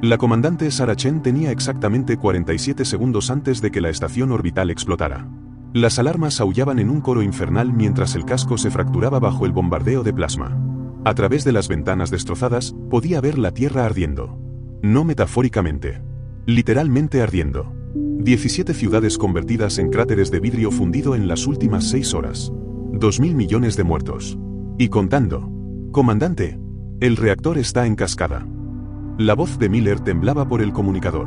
La comandante Sarah Chen tenía exactamente 47 segundos antes de que la estación orbital explotara. Las alarmas aullaban en un coro infernal mientras el casco se fracturaba bajo el bombardeo de plasma. A través de las ventanas destrozadas, podía ver la Tierra ardiendo. No metafóricamente. Literalmente ardiendo. 17 ciudades convertidas en cráteres de vidrio fundido en las últimas 6 horas. 2.000 millones de muertos. Y contando. Comandante, el reactor está en cascada. La voz de Miller temblaba por el comunicador.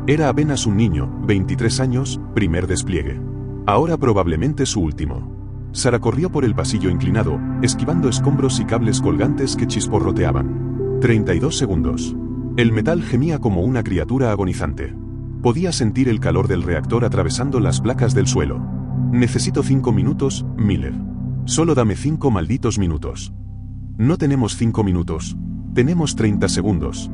Era apenas un niño, 23 años, primer despliegue. Ahora probablemente su último. Sarah corrió por el pasillo inclinado, esquivando escombros y cables colgantes que chisporroteaban. 32 segundos. El metal gemía como una criatura agonizante. Podía sentir el calor del reactor atravesando las placas del suelo. Necesito 5 minutos, Miller. Solo dame 5 malditos minutos. No tenemos 5 minutos. Tenemos 30 segundos.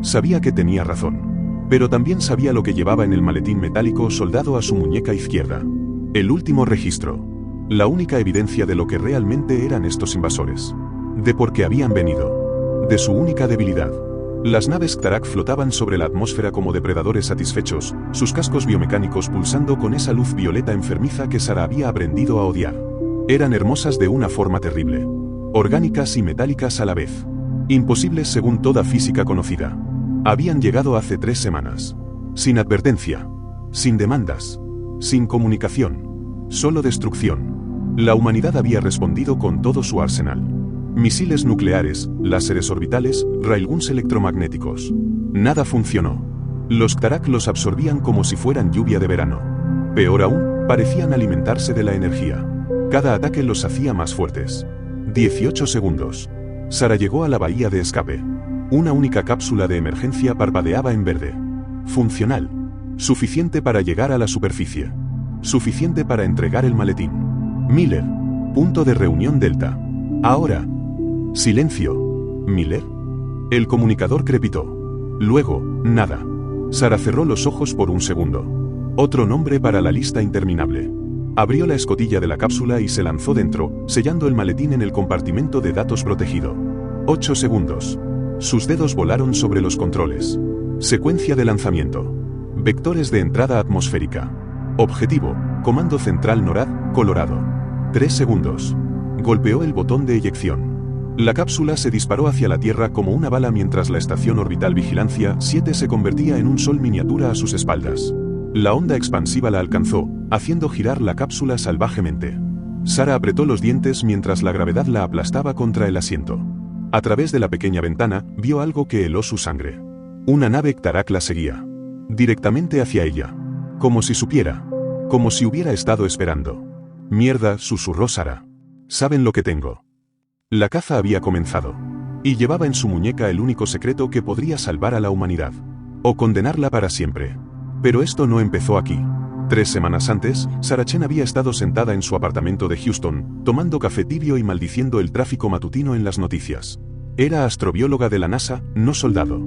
Sabía que tenía razón. Pero también sabía lo que llevaba en el maletín metálico soldado a su muñeca izquierda. El último registro. La única evidencia de lo que realmente eran estos invasores. De por qué habían venido. De su única debilidad. Las naves Ktarak flotaban sobre la atmósfera como depredadores satisfechos, sus cascos biomecánicos pulsando con esa luz violeta enfermiza que Sarah había aprendido a odiar. Eran hermosas de una forma terrible. Orgánicas y metálicas a la vez. Imposibles según toda física conocida. Habían llegado hace 3 semanas. Sin advertencia. Sin demandas. Sin comunicación. Solo destrucción. La humanidad había respondido con todo su arsenal. Misiles nucleares, láseres orbitales, railguns electromagnéticos. Nada funcionó. Los Ktarak los absorbían como si fueran lluvia de verano. Peor aún, parecían alimentarse de la energía. Cada ataque los hacía más fuertes. 18 segundos. Sarah llegó a la bahía de escape. Una única cápsula de emergencia parpadeaba en verde. Funcional. Suficiente para llegar a la superficie. Suficiente para entregar el maletín. Miller. Punto de reunión Delta. Ahora. Silencio. ¿Miller? El comunicador crepitó. Luego, nada. Sarah cerró los ojos por un segundo. Otro nombre para la lista interminable. Abrió la escotilla de la cápsula y se lanzó dentro, sellando el maletín en el compartimento de datos protegido. 8 segundos. Sus dedos volaron sobre los controles. Secuencia de lanzamiento. Vectores de entrada atmosférica. Objetivo, Comando Central NORAD, Colorado. 3 segundos. Golpeó el botón de eyección. La cápsula se disparó hacia la Tierra como una bala mientras la estación orbital Vigilancia 7 se convertía en un sol miniatura a sus espaldas. La onda expansiva la alcanzó, haciendo girar la cápsula salvajemente. Sarah apretó los dientes mientras la gravedad la aplastaba contra el asiento. A través de la pequeña ventana, vio algo que heló su sangre. Una nave Ktarak la seguía. Directamente hacia ella. Como si supiera. Como si hubiera estado esperando. Mierda, susurró Sarah. Saben lo que tengo. La caza había comenzado. Y llevaba en su muñeca el único secreto que podría salvar a la humanidad. O condenarla para siempre. Pero esto no empezó aquí. 3 semanas antes, Sarah Chen había estado sentada en su apartamento de Houston, tomando café tibio y maldiciendo el tráfico matutino en las noticias. Era astrobióloga de la NASA, no soldado.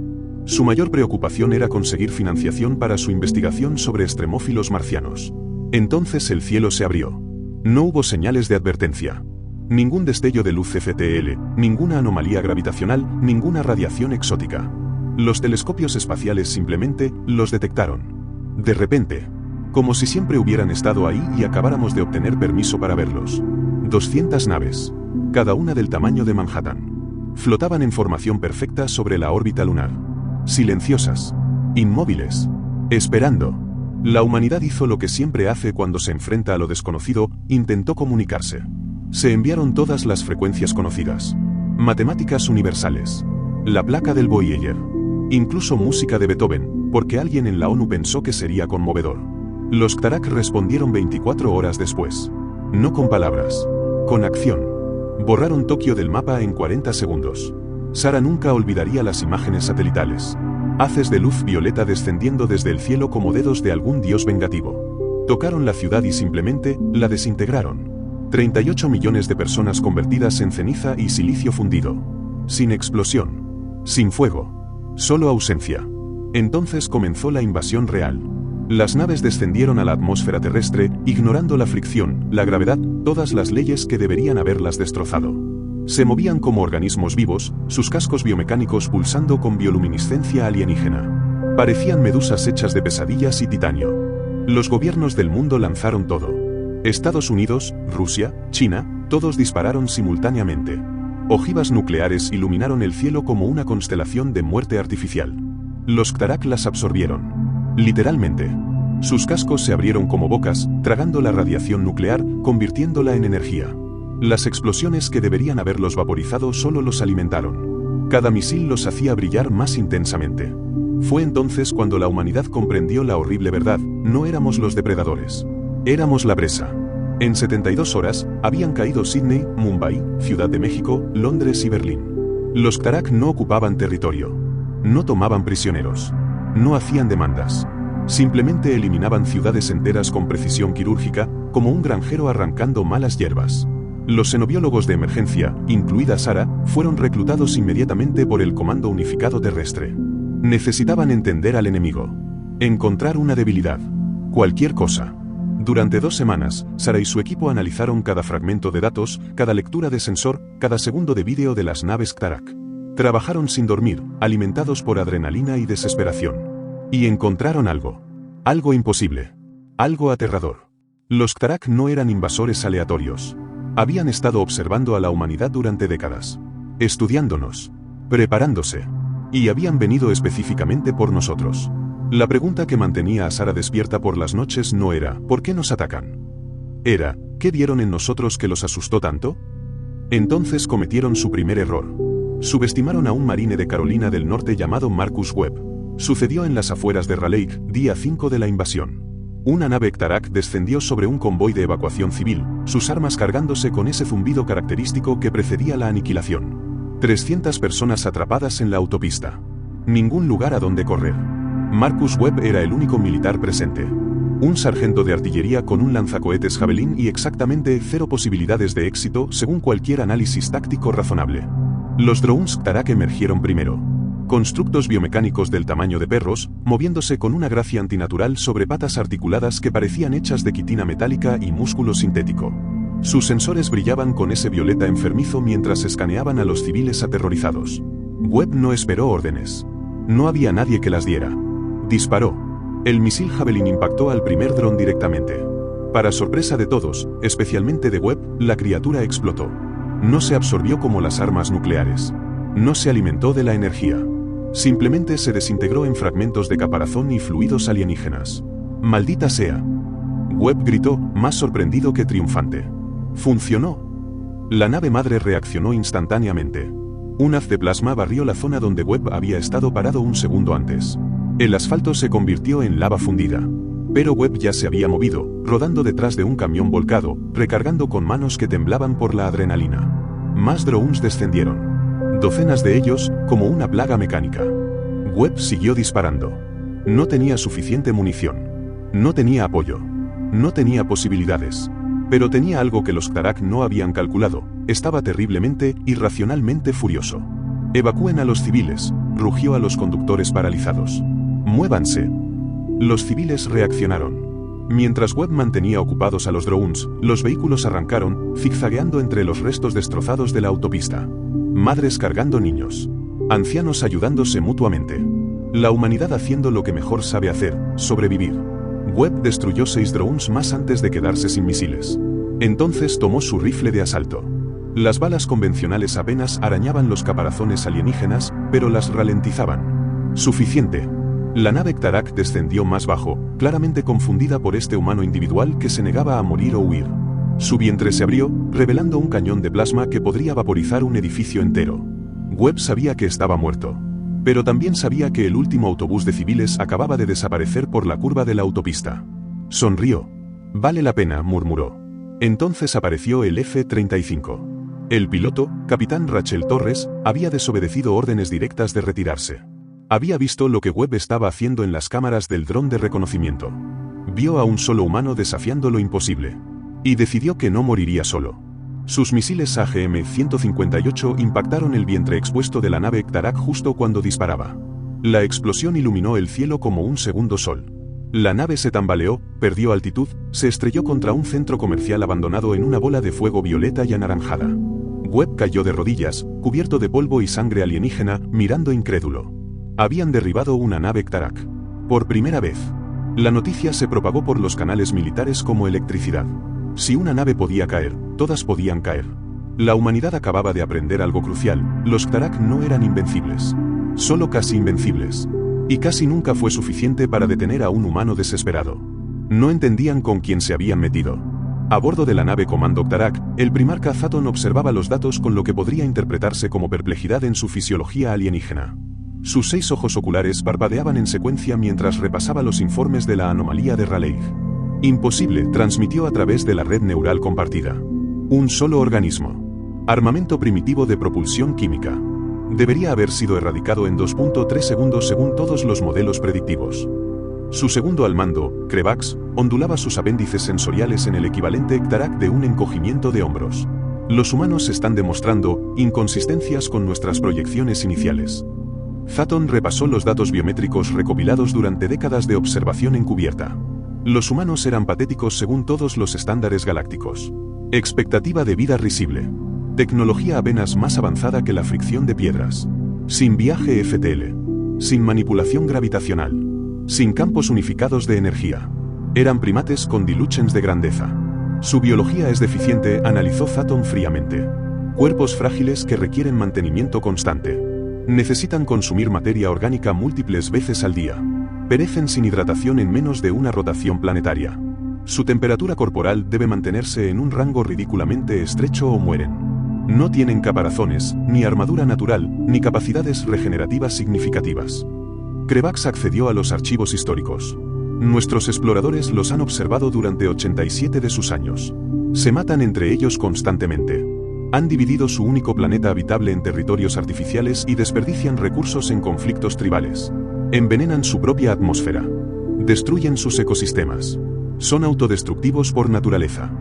Su mayor preocupación era conseguir financiación para su investigación sobre extremófilos marcianos. Entonces el cielo se abrió. No hubo señales de advertencia. Ningún destello de luz CFTL, ninguna anomalía gravitacional, ninguna radiación exótica. Los telescopios espaciales simplemente los detectaron. De repente. Como si siempre hubieran estado ahí y acabáramos de obtener permiso para verlos. 200 naves. Cada una del tamaño de Manhattan. Flotaban en formación perfecta sobre la órbita lunar. Silenciosas. Inmóviles. Esperando. La humanidad hizo lo que siempre hace cuando se enfrenta a lo desconocido, intentó comunicarse. Se enviaron todas las frecuencias conocidas. Matemáticas universales. La placa del Voyager. Incluso música de Beethoven, porque alguien en la ONU pensó que sería conmovedor. Los Ktarak respondieron 24 horas después. No con palabras. Con acción. Borraron Tokio del mapa en 40 segundos. Sarah nunca olvidaría las imágenes satelitales. Haces de luz violeta descendiendo desde el cielo como dedos de algún dios vengativo. Tocaron la ciudad y simplemente la desintegraron. 38 millones de personas convertidas en ceniza y silicio fundido. Sin explosión. Sin fuego. Solo ausencia. Entonces comenzó la invasión real. Las naves descendieron a la atmósfera terrestre, ignorando la fricción, la gravedad, todas las leyes que deberían haberlas destrozado. Se movían como organismos vivos, sus cascos biomecánicos pulsando con bioluminiscencia alienígena. Parecían medusas hechas de pesadillas y titanio. Los gobiernos del mundo lanzaron todo. Estados Unidos, Rusia, China, todos dispararon simultáneamente. Ojivas nucleares iluminaron el cielo como una constelación de muerte artificial. Los Ktarak las absorbieron. Literalmente. Sus cascos se abrieron como bocas, tragando la radiación nuclear, convirtiéndola en energía. Las explosiones que deberían haberlos vaporizado solo los alimentaron. Cada misil los hacía brillar más intensamente. Fue entonces cuando la humanidad comprendió la horrible verdad: no éramos los depredadores. Éramos la presa. En 72 horas, habían caído Sydney, Mumbai, Ciudad de México, Londres y Berlín. Los Ktarak no ocupaban territorio. No tomaban prisioneros. No hacían demandas. Simplemente eliminaban ciudades enteras con precisión quirúrgica, como un granjero arrancando malas hierbas. Los xenobiólogos de emergencia, incluida Sara, fueron reclutados inmediatamente por el Comando Unificado Terrestre. Necesitaban entender al enemigo. Encontrar una debilidad. Cualquier cosa. Durante 2 semanas, Sara y su equipo analizaron cada fragmento de datos, cada lectura de sensor, cada segundo de vídeo de las naves Ktarak. Trabajaron sin dormir, alimentados por adrenalina y desesperación. Y encontraron algo. Algo imposible. Algo aterrador. Los Ktarak no eran invasores aleatorios. Habían estado observando a la humanidad durante décadas. Estudiándonos. Preparándose. Y habían venido específicamente por nosotros. La pregunta que mantenía a Sara despierta por las noches no era ¿por qué nos atacan? Era ¿qué vieron en nosotros que los asustó tanto? Entonces cometieron su primer error. Subestimaron a un marine de Carolina del Norte llamado Marcus Webb. Sucedió en las afueras de Raleigh, día 5 de la invasión. Una nave Ktarak descendió sobre un convoy de evacuación civil, sus armas cargándose con ese zumbido característico que precedía la aniquilación. 300 personas atrapadas en la autopista. Ningún lugar a donde correr. Marcus Webb era el único militar presente. Un sargento de artillería con un lanzacohetes Javelin y exactamente 0 posibilidades de éxito según cualquier análisis táctico razonable. Los drones Ktarak emergieron primero. Constructos biomecánicos del tamaño de perros, moviéndose con una gracia antinatural sobre patas articuladas que parecían hechas de quitina metálica y músculo sintético. Sus sensores brillaban con ese violeta enfermizo mientras escaneaban a los civiles aterrorizados. Webb no esperó órdenes. No había nadie que las diera. Disparó. El misil Javelin impactó al primer dron directamente. Para sorpresa de todos, especialmente de Webb, la criatura explotó. No se absorbió como las armas nucleares. No se alimentó de la energía. Simplemente se desintegró en fragmentos de caparazón y fluidos alienígenas. ¡Maldita sea! Webb gritó, más sorprendido que triunfante. ¡Funcionó! La nave madre reaccionó instantáneamente. Un haz de plasma barrió la zona donde Webb había estado parado un segundo antes. El asfalto se convirtió en lava fundida. Pero Webb ya se había movido, rodando detrás de un camión volcado, recargando con manos que temblaban por la adrenalina. Más drones descendieron. Docenas de ellos, como una plaga mecánica. Webb siguió disparando. No tenía suficiente munición. No tenía apoyo. No tenía posibilidades. Pero tenía algo que los Ktarak no habían calculado. Estaba terriblemente, irracionalmente furioso. Evacúen a los civiles, rugió a los conductores paralizados. ¡Muévanse! Los civiles reaccionaron. Mientras Webb mantenía ocupados a los drones, los vehículos arrancaron, zigzagueando entre los restos destrozados de la autopista. Madres cargando niños. Ancianos ayudándose mutuamente. La humanidad haciendo lo que mejor sabe hacer, sobrevivir. Webb destruyó 6 drones más antes de quedarse sin misiles. Entonces tomó su rifle de asalto. Las balas convencionales apenas arañaban los caparazones alienígenas, pero las ralentizaban. Suficiente. La nave Ktarak descendió más bajo, claramente confundida por este humano individual que se negaba a morir o huir. Su vientre se abrió, revelando un cañón de plasma que podría vaporizar un edificio entero. Webb sabía que estaba muerto. Pero también sabía que el último autobús de civiles acababa de desaparecer por la curva de la autopista. Sonrió. Vale la pena, murmuró. Entonces apareció el F-35. El piloto, capitán Rachel Torres, había desobedecido órdenes directas de retirarse. Había visto lo que Webb estaba haciendo en las cámaras del dron de reconocimiento. Vio a un solo humano desafiando lo imposible. Y decidió que no moriría solo. Sus misiles AGM-158 impactaron el vientre expuesto de la nave Ktarak justo cuando disparaba. La explosión iluminó el cielo como un segundo sol. La nave se tambaleó, perdió altitud, se estrelló contra un centro comercial abandonado en una bola de fuego violeta y anaranjada. Webb cayó de rodillas, cubierto de polvo y sangre alienígena, mirando incrédulo. Habían derribado una nave Ktarak. Por primera vez. La noticia se propagó por los canales militares como electricidad. Si una nave podía caer, todas podían caer. La humanidad acababa de aprender algo crucial: los Ktarak no eran invencibles. Solo casi invencibles. Y casi nunca fue suficiente para detener a un humano desesperado. No entendían con quién se habían metido. A bordo de la nave Comando Ktarak, el primarca Zaton observaba los datos con lo que podría interpretarse como perplejidad en su fisiología alienígena. Sus 6 ojos oculares parpadeaban en secuencia mientras repasaba los informes de la anomalía de Raleigh. Imposible, transmitió a través de la red neural compartida. Un solo organismo. Armamento primitivo de propulsión química. Debería haber sido erradicado en 2.3 segundos según todos los modelos predictivos. Su segundo al mando, Krevax, ondulaba sus apéndices sensoriales en el equivalente Ktarak de un encogimiento de hombros. Los humanos están demostrando inconsistencias con nuestras proyecciones iniciales. Zaton repasó los datos biométricos recopilados durante décadas de observación encubierta. Los humanos eran patéticos según todos los estándares galácticos. Expectativa de vida risible. Tecnología apenas más avanzada que la fricción de piedras. Sin viaje FTL. Sin manipulación gravitacional. Sin campos unificados de energía. Eran primates con dilutions de grandeza. Su biología es deficiente, analizó Zaton fríamente. Cuerpos frágiles que requieren mantenimiento constante. Necesitan consumir materia orgánica múltiples veces al día. Perecen sin hidratación en menos de una rotación planetaria. Su temperatura corporal debe mantenerse en un rango ridículamente estrecho o mueren. No tienen caparazones, ni armadura natural, ni capacidades regenerativas significativas. Krevax accedió a los archivos históricos. Nuestros exploradores los han observado durante 87 de sus años. Se matan entre ellos constantemente. Han dividido su único planeta habitable en territorios artificiales y desperdician recursos en conflictos tribales. Envenenan su propia atmósfera. Destruyen sus ecosistemas. Son autodestructivos por naturaleza.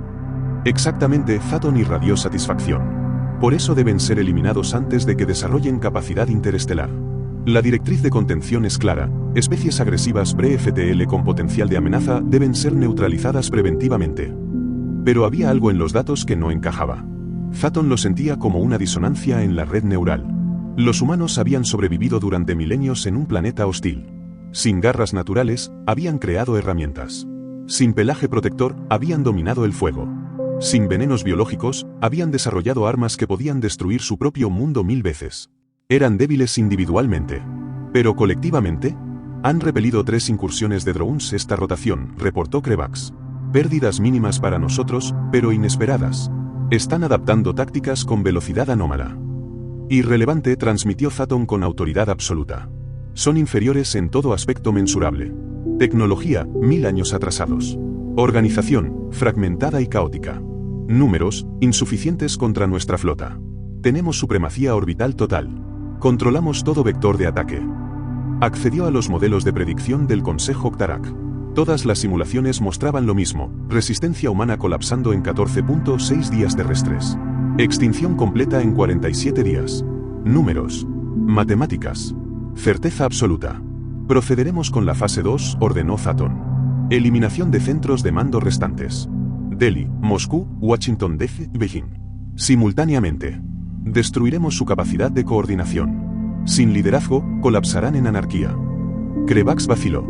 Exactamente, Zaton irradió satisfacción. Por eso deben ser eliminados antes de que desarrollen capacidad interestelar. La directriz de contención es clara: especies agresivas pre-FTL con potencial de amenaza deben ser neutralizadas preventivamente. Pero había algo en los datos que no encajaba. Zaton lo sentía como una disonancia en la red neural. Los humanos habían sobrevivido durante milenios en un planeta hostil. Sin garras naturales, habían creado herramientas. Sin pelaje protector, habían dominado el fuego. Sin venenos biológicos, habían desarrollado armas que podían destruir su propio mundo 1000 veces. Eran débiles individualmente. Pero colectivamente, han repelido 3 incursiones de drones esta rotación, reportó Krevax. Pérdidas mínimas para nosotros, pero inesperadas. Están adaptando tácticas con velocidad anómala. Irrelevante, transmitió Zaton con autoridad absoluta. Son inferiores en todo aspecto mensurable. Tecnología, 1000 años atrasados. Organización, fragmentada y caótica. Números, insuficientes contra nuestra flota. Tenemos supremacía orbital total. Controlamos todo vector de ataque. Accedió a los modelos de predicción del Consejo Ktarak. Todas las simulaciones mostraban lo mismo: resistencia humana colapsando en 14.6 días terrestres. Extinción completa en 47 días. Números. Matemáticas. Certeza absoluta. Procederemos con la fase 2, ordenó Zaton. Eliminación de centros de mando restantes. Delhi, Moscú, Washington DC, Beijing. Simultáneamente. Destruiremos su capacidad de coordinación. Sin liderazgo, colapsarán en anarquía. Krevax vaciló.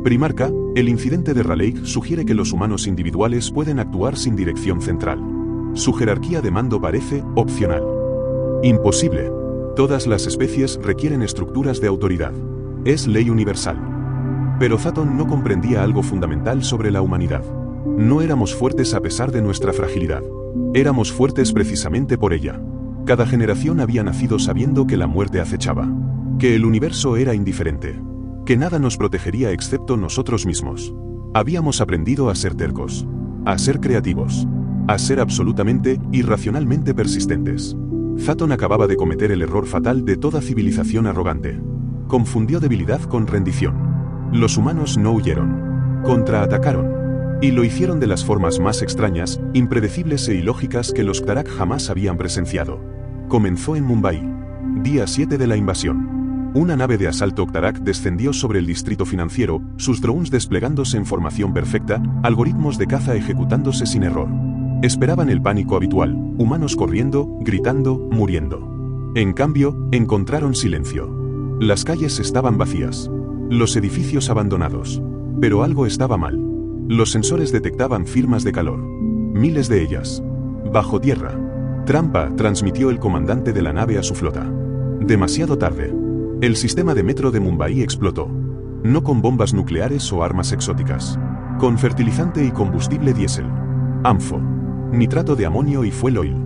Primarca, el incidente de Raleigh sugiere que los humanos individuales pueden actuar sin dirección central. Su jerarquía de mando parece opcional. Imposible. Todas las especies requieren estructuras de autoridad. Es ley universal. Pero Zaton no comprendía algo fundamental sobre la humanidad. No éramos fuertes a pesar de nuestra fragilidad. Éramos fuertes precisamente por ella. Cada generación había nacido sabiendo que la muerte acechaba. Que el universo era indiferente. Que nada nos protegería excepto nosotros mismos. Habíamos aprendido a ser tercos. A ser creativos. A ser absolutamente, irracionalmente persistentes. Zaton acababa de cometer el error fatal de toda civilización arrogante. Confundió debilidad con rendición. Los humanos no huyeron. Contraatacaron. Y lo hicieron de las formas más extrañas, impredecibles e ilógicas que los Ktarak jamás habían presenciado. Comenzó en Mumbai. Día 7 de la invasión. Una nave de asalto Ktarak descendió sobre el distrito financiero, sus drones desplegándose en formación perfecta, algoritmos de caza ejecutándose sin error. Esperaban el pánico habitual, humanos corriendo, gritando, muriendo. En cambio, encontraron silencio. Las calles estaban vacías. Los edificios abandonados. Pero algo estaba mal. Los sensores detectaban firmas de calor. Miles de ellas. Bajo tierra. Trampa, transmitió el comandante de la nave a su flota. Demasiado tarde. El sistema de metro de Mumbai explotó. No con bombas nucleares o armas exóticas. Con fertilizante y combustible diésel. AMFO. Nitrato de amonio y fuel oil.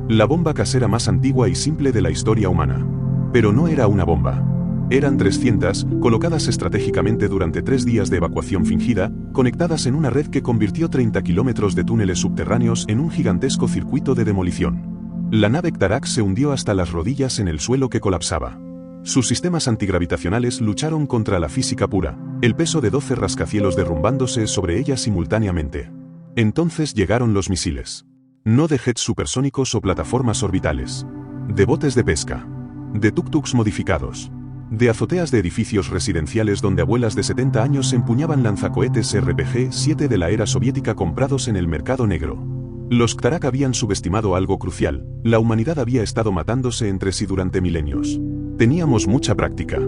La bomba casera más antigua y simple de la historia humana. Pero no era una bomba. Eran 300, colocadas estratégicamente durante 3 días de evacuación fingida, conectadas en una red que convirtió 30 kilómetros de túneles subterráneos en un gigantesco circuito de demolición. La nave Khtarak se hundió hasta las rodillas en el suelo que colapsaba. Sus sistemas antigravitacionales lucharon contra la física pura, el peso de 12 rascacielos derrumbándose sobre ella simultáneamente. Entonces llegaron los misiles. No de jets supersónicos o plataformas orbitales. De botes de pesca. De tuk-tuks modificados. De azoteas de edificios residenciales donde abuelas de 70 años empuñaban lanzacohetes RPG-7 de la era soviética comprados en el mercado negro. Los Khtarak habían subestimado algo crucial: la humanidad había estado matándose entre sí durante milenios. Teníamos mucha práctica.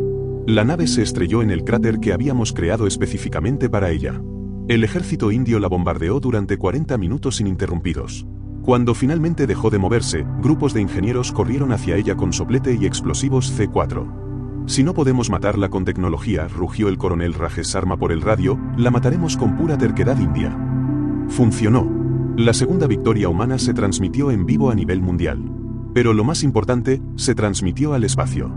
La nave se estrelló en el cráter que habíamos creado específicamente para ella. El ejército indio la bombardeó durante 40 minutos ininterrumpidos. Cuando finalmente dejó de moverse, grupos de ingenieros corrieron hacia ella con soplete y explosivos C4. Si no podemos matarla con tecnología, rugió el coronel Rajesh Sharma por el radio, la mataremos con pura terquedad india. Funcionó. La segunda victoria humana se transmitió en vivo a nivel mundial. Pero lo más importante, se transmitió al espacio.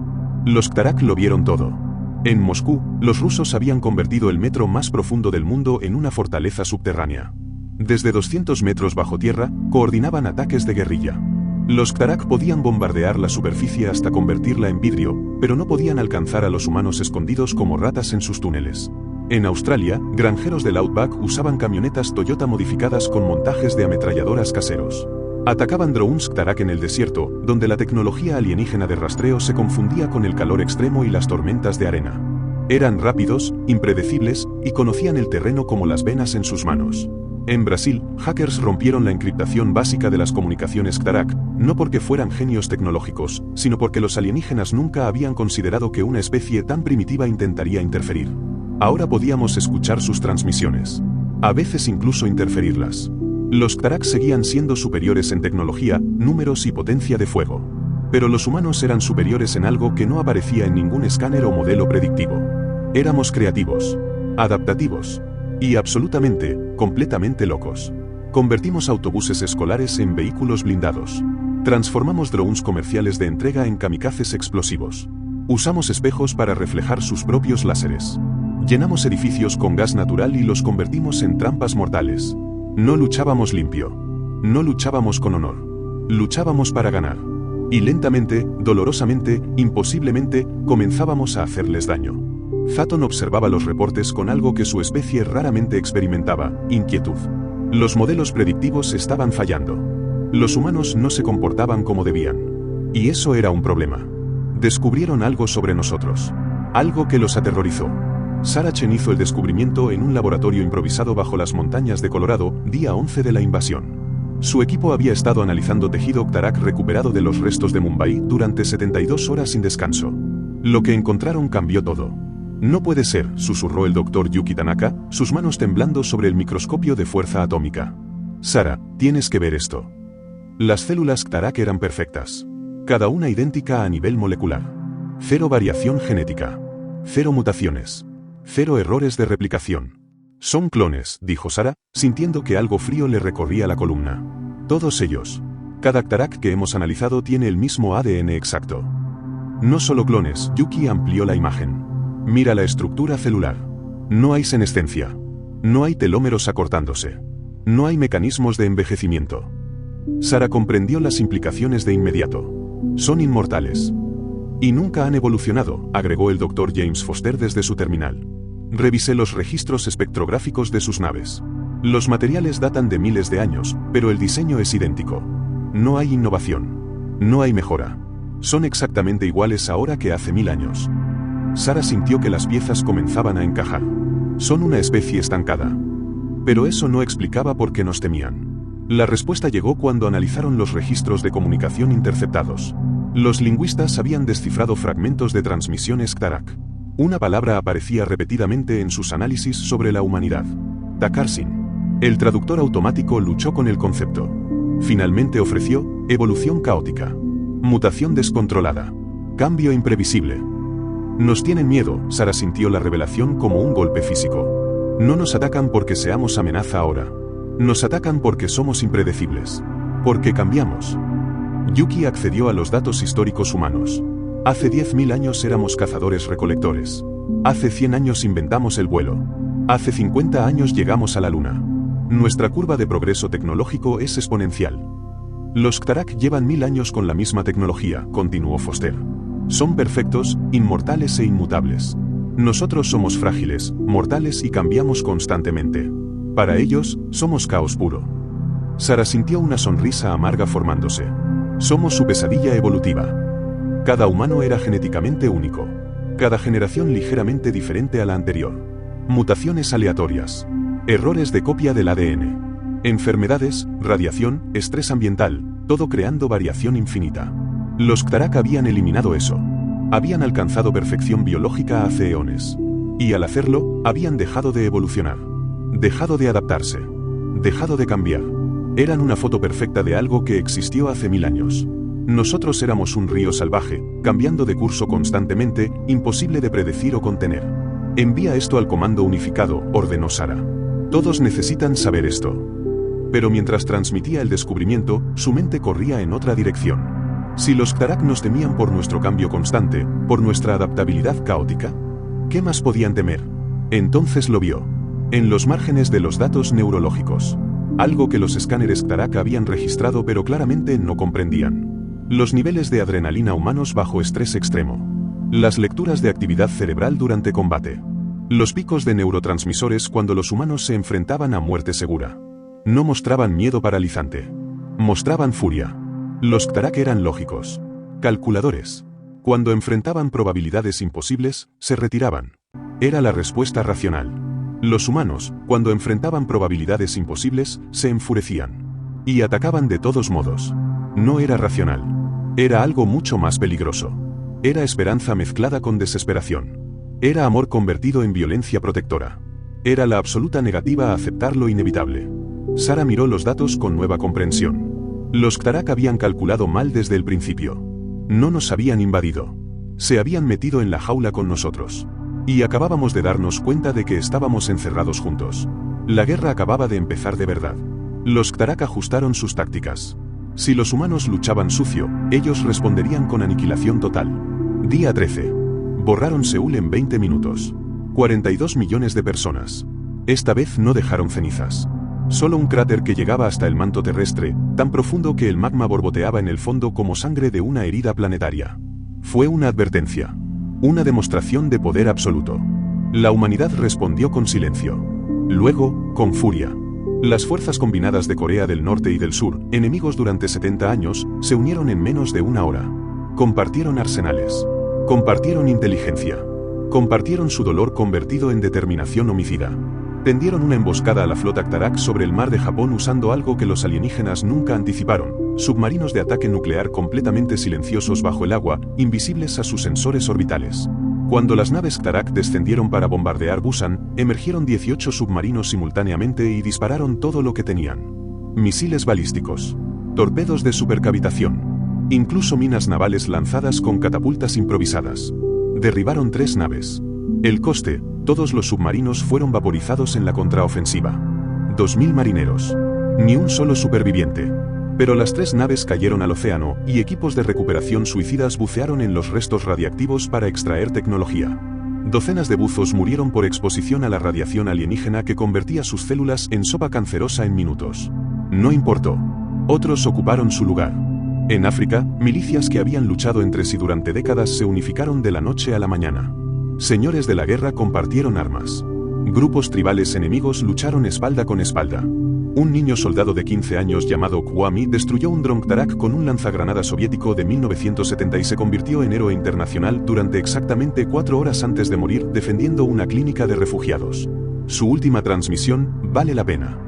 Los Khtarak lo vieron todo. En Moscú, los rusos habían convertido el metro más profundo del mundo en una fortaleza subterránea. Desde 200 metros bajo tierra, coordinaban ataques de guerrilla. Los Khtarak podían bombardear la superficie hasta convertirla en vidrio, pero no podían alcanzar a los humanos escondidos como ratas en sus túneles. En Australia, granjeros del Outback usaban camionetas Toyota modificadas con montajes de ametralladoras caseros. Atacaban drones Khtarak en el desierto, donde la tecnología alienígena de rastreo se confundía con el calor extremo y las tormentas de arena. Eran rápidos, impredecibles, y conocían el terreno como las venas en sus manos. En Brasil, hackers rompieron la encriptación básica de las comunicaciones Khtarak, no porque fueran genios tecnológicos, sino porque los alienígenas nunca habían considerado que una especie tan primitiva intentaría interferir. Ahora podíamos escuchar sus transmisiones. A veces incluso interferirlas. Los Khtarak seguían siendo superiores en tecnología, números y potencia de fuego. Pero los humanos eran superiores en algo que no aparecía en ningún escáner o modelo predictivo. Éramos creativos, adaptativos y absolutamente, completamente locos. Convertimos autobuses escolares en vehículos blindados. Transformamos drones comerciales de entrega en kamikazes explosivos. Usamos espejos para reflejar sus propios láseres. Llenamos edificios con gas natural y los convertimos en trampas mortales. No luchábamos limpio. No luchábamos con honor. Luchábamos para ganar. Y lentamente, dolorosamente, imposiblemente, comenzábamos a hacerles daño. Zatton observaba los reportes con algo que su especie raramente experimentaba: inquietud. Los modelos predictivos estaban fallando. Los humanos no se comportaban como debían. Y eso era un problema. Descubrieron algo sobre nosotros. Algo que los aterrorizó. Sarah Chen hizo el descubrimiento en un laboratorio improvisado bajo las montañas de Colorado, día 11 de la invasión. Su equipo había estado analizando tejido Khtarak recuperado de los restos de Mumbai durante 72 horas sin descanso. Lo que encontraron cambió todo. No puede ser, susurró el doctor Yuki Tanaka, sus manos temblando sobre el microscopio de fuerza atómica. Sarah, tienes que ver esto. Las células Khtarak eran perfectas. Cada una idéntica a nivel molecular. 0 variación genética. 0 mutaciones. 0 errores de replicación. Son clones, dijo Sarah, sintiendo que algo frío le recorría la columna. Todos ellos. Cada Khtarak que hemos analizado tiene el mismo ADN exacto. No solo clones, Yuki amplió la imagen. Mira la estructura celular. No hay senescencia. No hay telómeros acortándose. No hay mecanismos de envejecimiento. Sarah comprendió las implicaciones de inmediato. Son inmortales. Y nunca han evolucionado, agregó el Dr. James Foster desde su terminal. Revisé los registros espectrográficos de sus naves. Los materiales datan de miles de años, pero el diseño es idéntico. No hay innovación. No hay mejora. Son exactamente iguales ahora que hace 1000 años. Sarah sintió que las piezas comenzaban a encajar. Son una especie estancada. Pero eso no explicaba por qué nos temían. La respuesta llegó cuando analizaron los registros de comunicación interceptados. Los lingüistas habían descifrado fragmentos de transmisiones Khtarak. Una palabra aparecía repetidamente en sus análisis sobre la humanidad. Takarsin. El traductor automático luchó con el concepto. Finalmente ofreció evolución caótica, mutación descontrolada, cambio imprevisible. Nos tienen miedo. Sara sintió la revelación como un golpe físico. No nos atacan porque seamos amenaza ahora. Nos atacan porque somos impredecibles. Porque cambiamos. Yuki accedió a los datos históricos humanos. Hace 10.000 años éramos cazadores-recolectores. Hace 100 años inventamos el vuelo. Hace 50 años llegamos a la luna. Nuestra curva de progreso tecnológico es exponencial. Los Khtarak llevan 1000 años con la misma tecnología, continuó Foster. Son perfectos, inmortales e inmutables. Nosotros somos frágiles, mortales y cambiamos constantemente. Para ellos, somos caos puro. Sara sintió una sonrisa amarga formándose. Somos su pesadilla evolutiva. Cada humano era genéticamente único. Cada generación ligeramente diferente a la anterior. Mutaciones aleatorias. Errores de copia del ADN. Enfermedades, radiación, estrés ambiental, todo creando variación infinita. Los Khtarak habían eliminado eso. Habían alcanzado perfección biológica hace eones. Y al hacerlo, habían dejado de evolucionar. Dejado de adaptarse. Dejado de cambiar. Eran una foto perfecta de algo que existió hace 1000 años. Nosotros éramos un río salvaje, cambiando de curso constantemente, imposible de predecir o contener. Envía esto al comando unificado, ordenó Sara. Todos necesitan saber esto. Pero mientras transmitía el descubrimiento, su mente corría en otra dirección. Si los Khtarak nos temían por nuestro cambio constante, por nuestra adaptabilidad caótica, ¿qué más podían temer? Entonces lo vio. En los márgenes de los datos neurológicos. Algo que los escáneres Khtarak habían registrado pero claramente no comprendían. Los niveles de adrenalina humanos bajo estrés extremo. Las lecturas de actividad cerebral durante combate. Los picos de neurotransmisores cuando los humanos se enfrentaban a muerte segura. No mostraban miedo paralizante. Mostraban furia. Los Khtarak eran lógicos. Calculadores. Cuando enfrentaban probabilidades imposibles, se retiraban. Era la respuesta racional. Los humanos, cuando enfrentaban probabilidades imposibles, se enfurecían. Y atacaban de todos modos. No era racional. Era algo mucho más peligroso. Era esperanza mezclada con desesperación. Era amor convertido en violencia protectora. Era la absoluta negativa a aceptar lo inevitable. Sara miró los datos con nueva comprensión. Los Khtarak habían calculado mal desde el principio. No nos habían invadido. Se habían metido en la jaula con nosotros. Y acabábamos de darnos cuenta de que estábamos encerrados juntos. La guerra acababa de empezar de verdad. Los Khtarak ajustaron sus tácticas. Si los humanos luchaban sucio, ellos responderían con aniquilación total. Día 13. Borraron Seúl en 20 minutos. 42 millones de personas. Esta vez no dejaron cenizas. Solo un cráter que llegaba hasta el manto terrestre, tan profundo que el magma borboteaba en el fondo como sangre de una herida planetaria. Fue una advertencia. Una demostración de poder absoluto. La humanidad respondió con silencio. Luego, con furia. Las fuerzas combinadas de Corea del Norte y del Sur, enemigos durante 70 años, se unieron en menos de una hora. Compartieron arsenales. Compartieron inteligencia. Compartieron su dolor convertido en determinación homicida. Tendieron una emboscada a la flota Khtarak sobre el mar de Japón usando algo que los alienígenas nunca anticiparon, submarinos de ataque nuclear completamente silenciosos bajo el agua, invisibles a sus sensores orbitales. Cuando las naves Khtarak descendieron para bombardear Busan, emergieron 18 submarinos simultáneamente y dispararon todo lo que tenían. Misiles balísticos. Torpedos de supercavitación. Incluso minas navales lanzadas con catapultas improvisadas. Derribaron 3 naves. El coste, todos los submarinos fueron vaporizados en la contraofensiva. 2000 marineros. Ni un solo superviviente. Pero las 3 naves cayeron al océano, y equipos de recuperación suicidas bucearon en los restos radiactivos para extraer tecnología. Docenas de buzos murieron por exposición a la radiación alienígena que convertía sus células en sopa cancerosa en minutos. No importó. Otros ocuparon su lugar. En África, milicias que habían luchado entre sí durante décadas se unificaron de la noche a la mañana. Señores de la guerra compartieron armas. Grupos tribales enemigos lucharon espalda con espalda. Un niño soldado de 15 años llamado Kwame destruyó un dron Khtarak con un lanzagranadas soviético de 1970 y se convirtió en héroe internacional durante exactamente 4 horas antes de morir defendiendo una clínica de refugiados. Su última transmisión, vale la pena.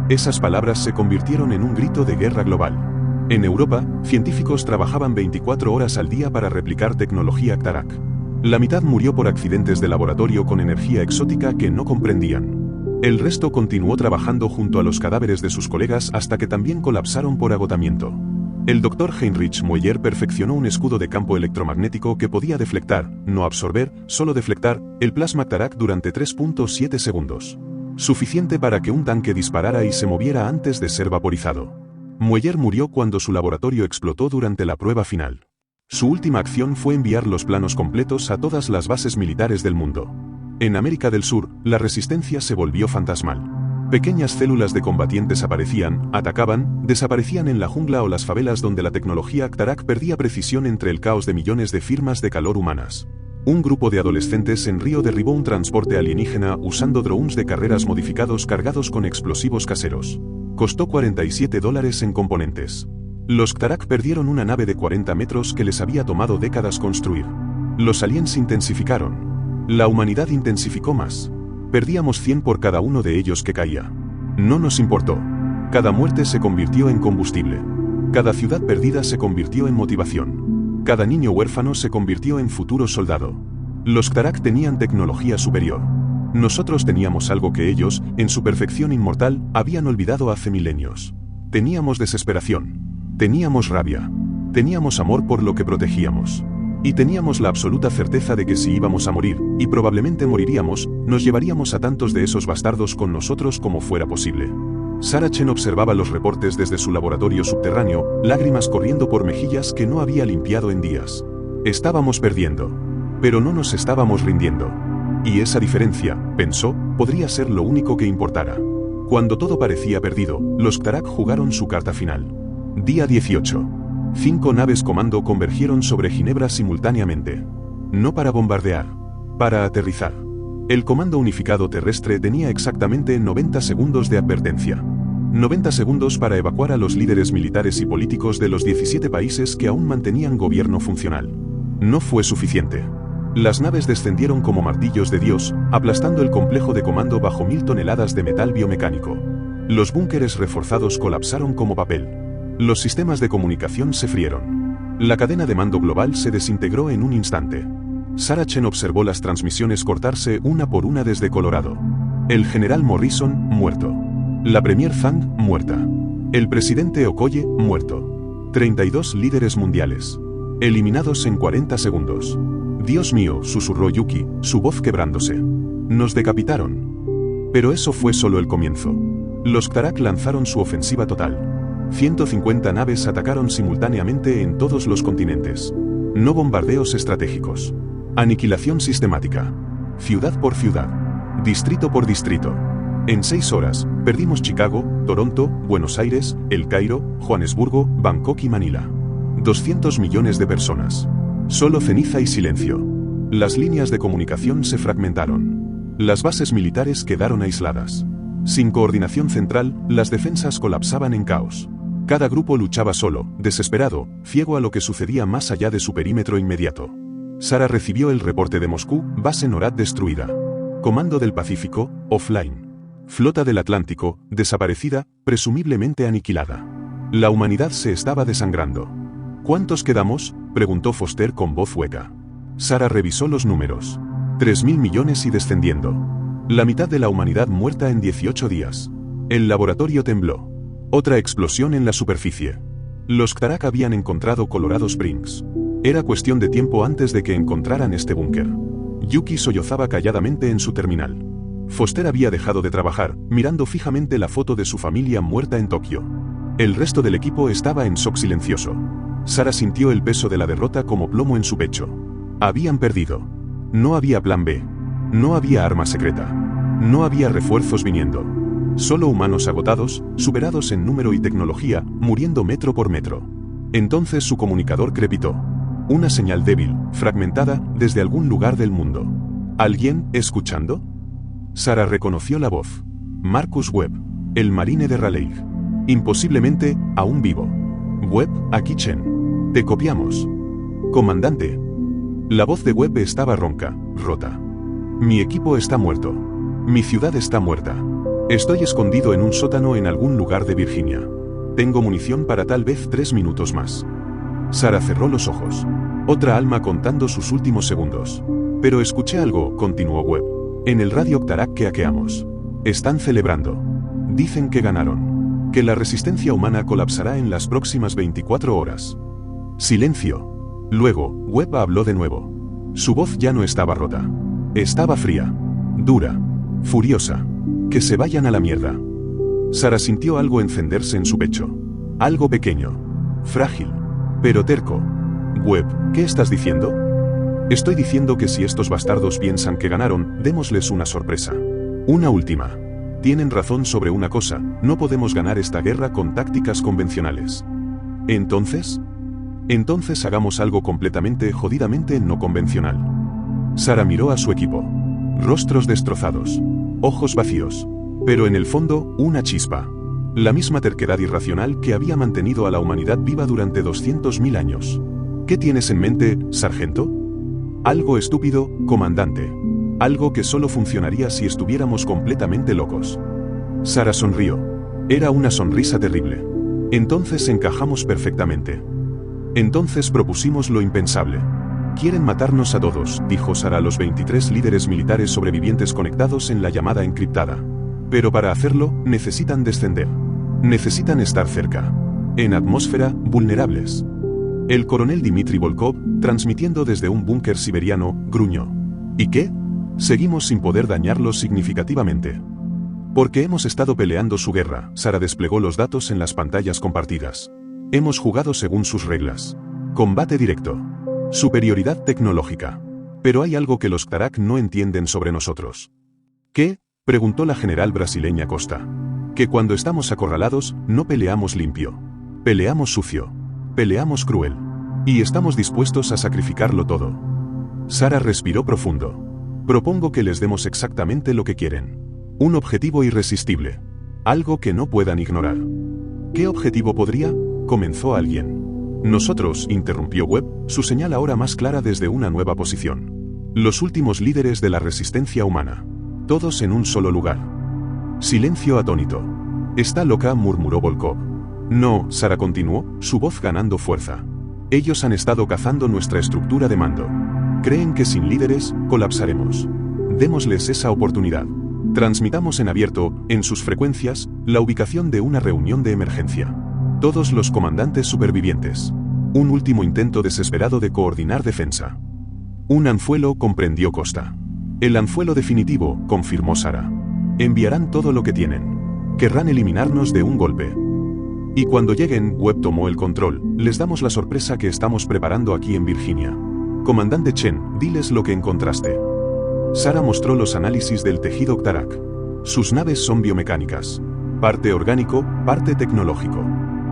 Esas palabras se convirtieron en un grito de guerra global. En Europa, científicos trabajaban 24 horas al día para replicar tecnología Ctarak. La mitad murió por accidentes de laboratorio con energía exótica que no comprendían. El resto continuó trabajando junto a los cadáveres de sus colegas hasta que también colapsaron por agotamiento. El Dr. Heinrich Mueller perfeccionó un escudo de campo electromagnético que podía deflectar, no absorber, solo deflectar, el plasma Ctarak durante 3.7 segundos. Suficiente para que un tanque disparara y se moviera antes de ser vaporizado. Mueller murió cuando su laboratorio explotó durante la prueba final. Su última acción fue enviar los planos completos a todas las bases militares del mundo. En América del Sur, la resistencia se volvió fantasmal. Pequeñas células de combatientes aparecían, atacaban, desaparecían en la jungla o las favelas donde la tecnología Ctarak perdía precisión entre el caos de millones de firmas de calor humanas. Un grupo de adolescentes en Río derribó un transporte alienígena usando drones de carreras modificados cargados con explosivos caseros. Costó $47 en componentes. Los Ctarak perdieron una nave de 40 metros que les había tomado décadas construir. Los aliens intensificaron. La humanidad intensificó más. Perdíamos 100 por cada uno de ellos que caía. No nos importó. Cada muerte se convirtió en combustible. Cada ciudad perdida se convirtió en motivación. Cada niño huérfano se convirtió en futuro soldado. Los Ctarak tenían tecnología superior. Nosotros teníamos algo que ellos, en su perfección inmortal, habían olvidado hace milenios. Teníamos desesperación. Teníamos rabia. Teníamos amor por lo que protegíamos. Y teníamos la absoluta certeza de que si íbamos a morir, y probablemente moriríamos, nos llevaríamos a tantos de esos bastardos con nosotros como fuera posible. Sarah Chen observaba los reportes desde su laboratorio subterráneo, lágrimas corriendo por mejillas que no había limpiado en días. Estábamos perdiendo. Pero no nos estábamos rindiendo. Y esa diferencia, pensó, podría ser lo único que importara. Cuando todo parecía perdido, los Ctarak jugaron su carta final. Día 18. 5 naves comando convergieron sobre Ginebra simultáneamente. No para bombardear, para aterrizar. El Comando Unificado Terrestre tenía exactamente 90 segundos de advertencia. 90 segundos para evacuar a los líderes militares y políticos de los 17 países que aún mantenían gobierno funcional. No fue suficiente. Las naves descendieron como martillos de Dios, aplastando el complejo de comando bajo 1000 toneladas de metal biomecánico. Los búnkeres reforzados colapsaron como papel. Los sistemas de comunicación se frieron. La cadena de mando global se desintegró en un instante. Sarah Chen observó las transmisiones cortarse una por una desde Colorado. El general Morrison, muerto. La premier Zhang, muerta. El presidente Okoye, muerto. 32 líderes mundiales. Eliminados en 40 segundos. Dios mío, susurró Yuki, su voz quebrándose. Nos decapitaron. Pero eso fue solo el comienzo. Los Ctarak lanzaron su ofensiva total. 150 naves atacaron simultáneamente en todos los continentes. No bombardeos estratégicos. Aniquilación sistemática. Ciudad por ciudad. Distrito por distrito. En 6 horas, perdimos Chicago, Toronto, Buenos Aires, El Cairo, Johannesburgo, Bangkok y Manila. 200 millones de personas. Solo ceniza y silencio. Las líneas de comunicación se fragmentaron. Las bases militares quedaron aisladas. Sin coordinación central, las defensas colapsaban en caos. Cada grupo luchaba solo, desesperado, ciego a lo que sucedía más allá de su perímetro inmediato. Sarah recibió el reporte de Moscú, base NORAD destruida. Comando del Pacífico, offline. Flota del Atlántico, desaparecida, presumiblemente aniquilada. La humanidad se estaba desangrando. ¿Cuántos quedamos?, preguntó Foster con voz hueca. Sarah revisó los números. 3.000 millones y descendiendo. La mitad de la humanidad muerta en 18 días. El laboratorio tembló. Otra explosión en la superficie. Los Ctarak habían encontrado Colorado Springs. Era cuestión de tiempo antes de que encontraran este búnker. Yuki sollozaba calladamente en su terminal. Foster había dejado de trabajar, mirando fijamente la foto de su familia muerta en Tokio. El resto del equipo estaba en shock silencioso. Sarah sintió el peso de la derrota como plomo en su pecho. Habían perdido. No había plan B. No había arma secreta. No había refuerzos viniendo. Solo humanos agotados, superados en número y tecnología, muriendo metro por metro. Entonces su comunicador crepitó. Una señal débil, fragmentada, desde algún lugar del mundo. ¿Alguien, escuchando? Sarah reconoció la voz. Marcus Webb, el marine de Raleigh. Imposiblemente, aún vivo. Webb, aquí Chen. Te copiamos. Comandante. La voz de Webb estaba ronca, rota. Mi equipo está muerto. Mi ciudad está muerta. Estoy escondido en un sótano en algún lugar de Virginia. Tengo munición para tal vez 3 minutos más. Sarah cerró los ojos. Otra alma contando sus últimos segundos. Pero escuché algo, continuó Webb. En el radio Octarak que hackeamos. Están celebrando. Dicen que ganaron. Que la resistencia humana colapsará en las próximas 24 horas. Silencio. Luego, Webb habló de nuevo. Su voz ya no estaba rota. Estaba fría. Dura. Furiosa. Que se vayan a la mierda. Sarah sintió algo encenderse en su pecho. Algo pequeño. Frágil. Pero terco. Webb, ¿qué estás diciendo? Estoy diciendo que si estos bastardos piensan que ganaron, démosles una sorpresa. Una última. Tienen razón sobre una cosa, no podemos ganar esta guerra con tácticas convencionales. ¿Entonces? Entonces hagamos algo completamente, jodidamente no convencional. Sarah miró a su equipo. Rostros destrozados. Ojos vacíos. Pero en el fondo, una chispa. La misma terquedad irracional que había mantenido a la humanidad viva durante 200.000 años. ¿Qué tienes en mente, sargento? Algo estúpido, comandante. Algo que solo funcionaría si estuviéramos completamente locos. Sarah sonrió. Era una sonrisa terrible. Entonces encajamos perfectamente. Entonces propusimos lo impensable. Quieren matarnos a todos, dijo Sarah a los 23 líderes militares sobrevivientes conectados en la llamada encriptada. Pero para hacerlo, necesitan descender. Necesitan estar cerca. En atmósfera, vulnerables. El coronel Dmitry Volkov, transmitiendo desde un búnker siberiano, gruñó. ¿Y qué? Seguimos sin poder dañarlos significativamente. Porque hemos estado peleando su guerra. Sarah desplegó los datos en las pantallas compartidas. Hemos jugado según sus reglas. Combate directo. Superioridad tecnológica. Pero hay algo que los Octarak no entienden sobre nosotros. ¿Qué? Preguntó la general brasileña Costa. Que cuando estamos acorralados, no peleamos limpio. Peleamos sucio. Peleamos cruel. Y estamos dispuestos a sacrificarlo todo. Sarah respiró profundo. Propongo que les demos exactamente lo que quieren. Un objetivo irresistible. Algo que no puedan ignorar. ¿Qué objetivo podría? Comenzó alguien. Nosotros, interrumpió Webb, su señal ahora más clara desde una nueva posición. Los últimos líderes de la resistencia humana. Todos en un solo lugar. Silencio atónito. Está loca, murmuró Volkov. No, Sarah continuó, su voz ganando fuerza. Ellos han estado cazando nuestra estructura de mando. Creen que sin líderes, colapsaremos. Démosles esa oportunidad. Transmitamos en abierto, en sus frecuencias, la ubicación de una reunión de emergencia. Todos los comandantes supervivientes. Un último intento desesperado de coordinar defensa. Un anzuelo, comprendió Costa. El anzuelo definitivo, confirmó Sarah. Enviarán todo lo que tienen. Querrán eliminarnos de un golpe. Y cuando lleguen, Webb tomó el control, les damos la sorpresa que estamos preparando aquí en Virginia. Comandante Chen, diles lo que encontraste. Sarah mostró los análisis del tejido Octarak. Sus naves son biomecánicas. Parte orgánico, parte tecnológico.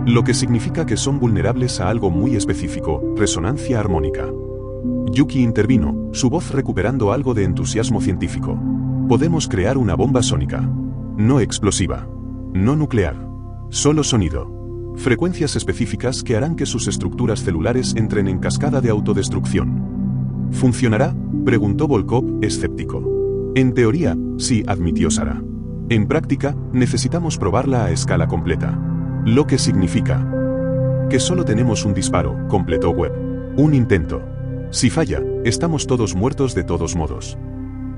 Lo que significa que son vulnerables a algo muy específico, resonancia armónica. Yuki intervino, su voz recuperando algo de entusiasmo científico. Podemos crear una bomba sónica. No explosiva. No nuclear. Solo sonido. Frecuencias específicas que harán que sus estructuras celulares entren en cascada de autodestrucción. ¿Funcionará? Preguntó Volkov, escéptico. En teoría, sí, admitió Sarah. En práctica, necesitamos probarla a escala completa. Lo que significa que solo tenemos un disparo, completó Webb. Un intento. Si falla, estamos todos muertos de todos modos.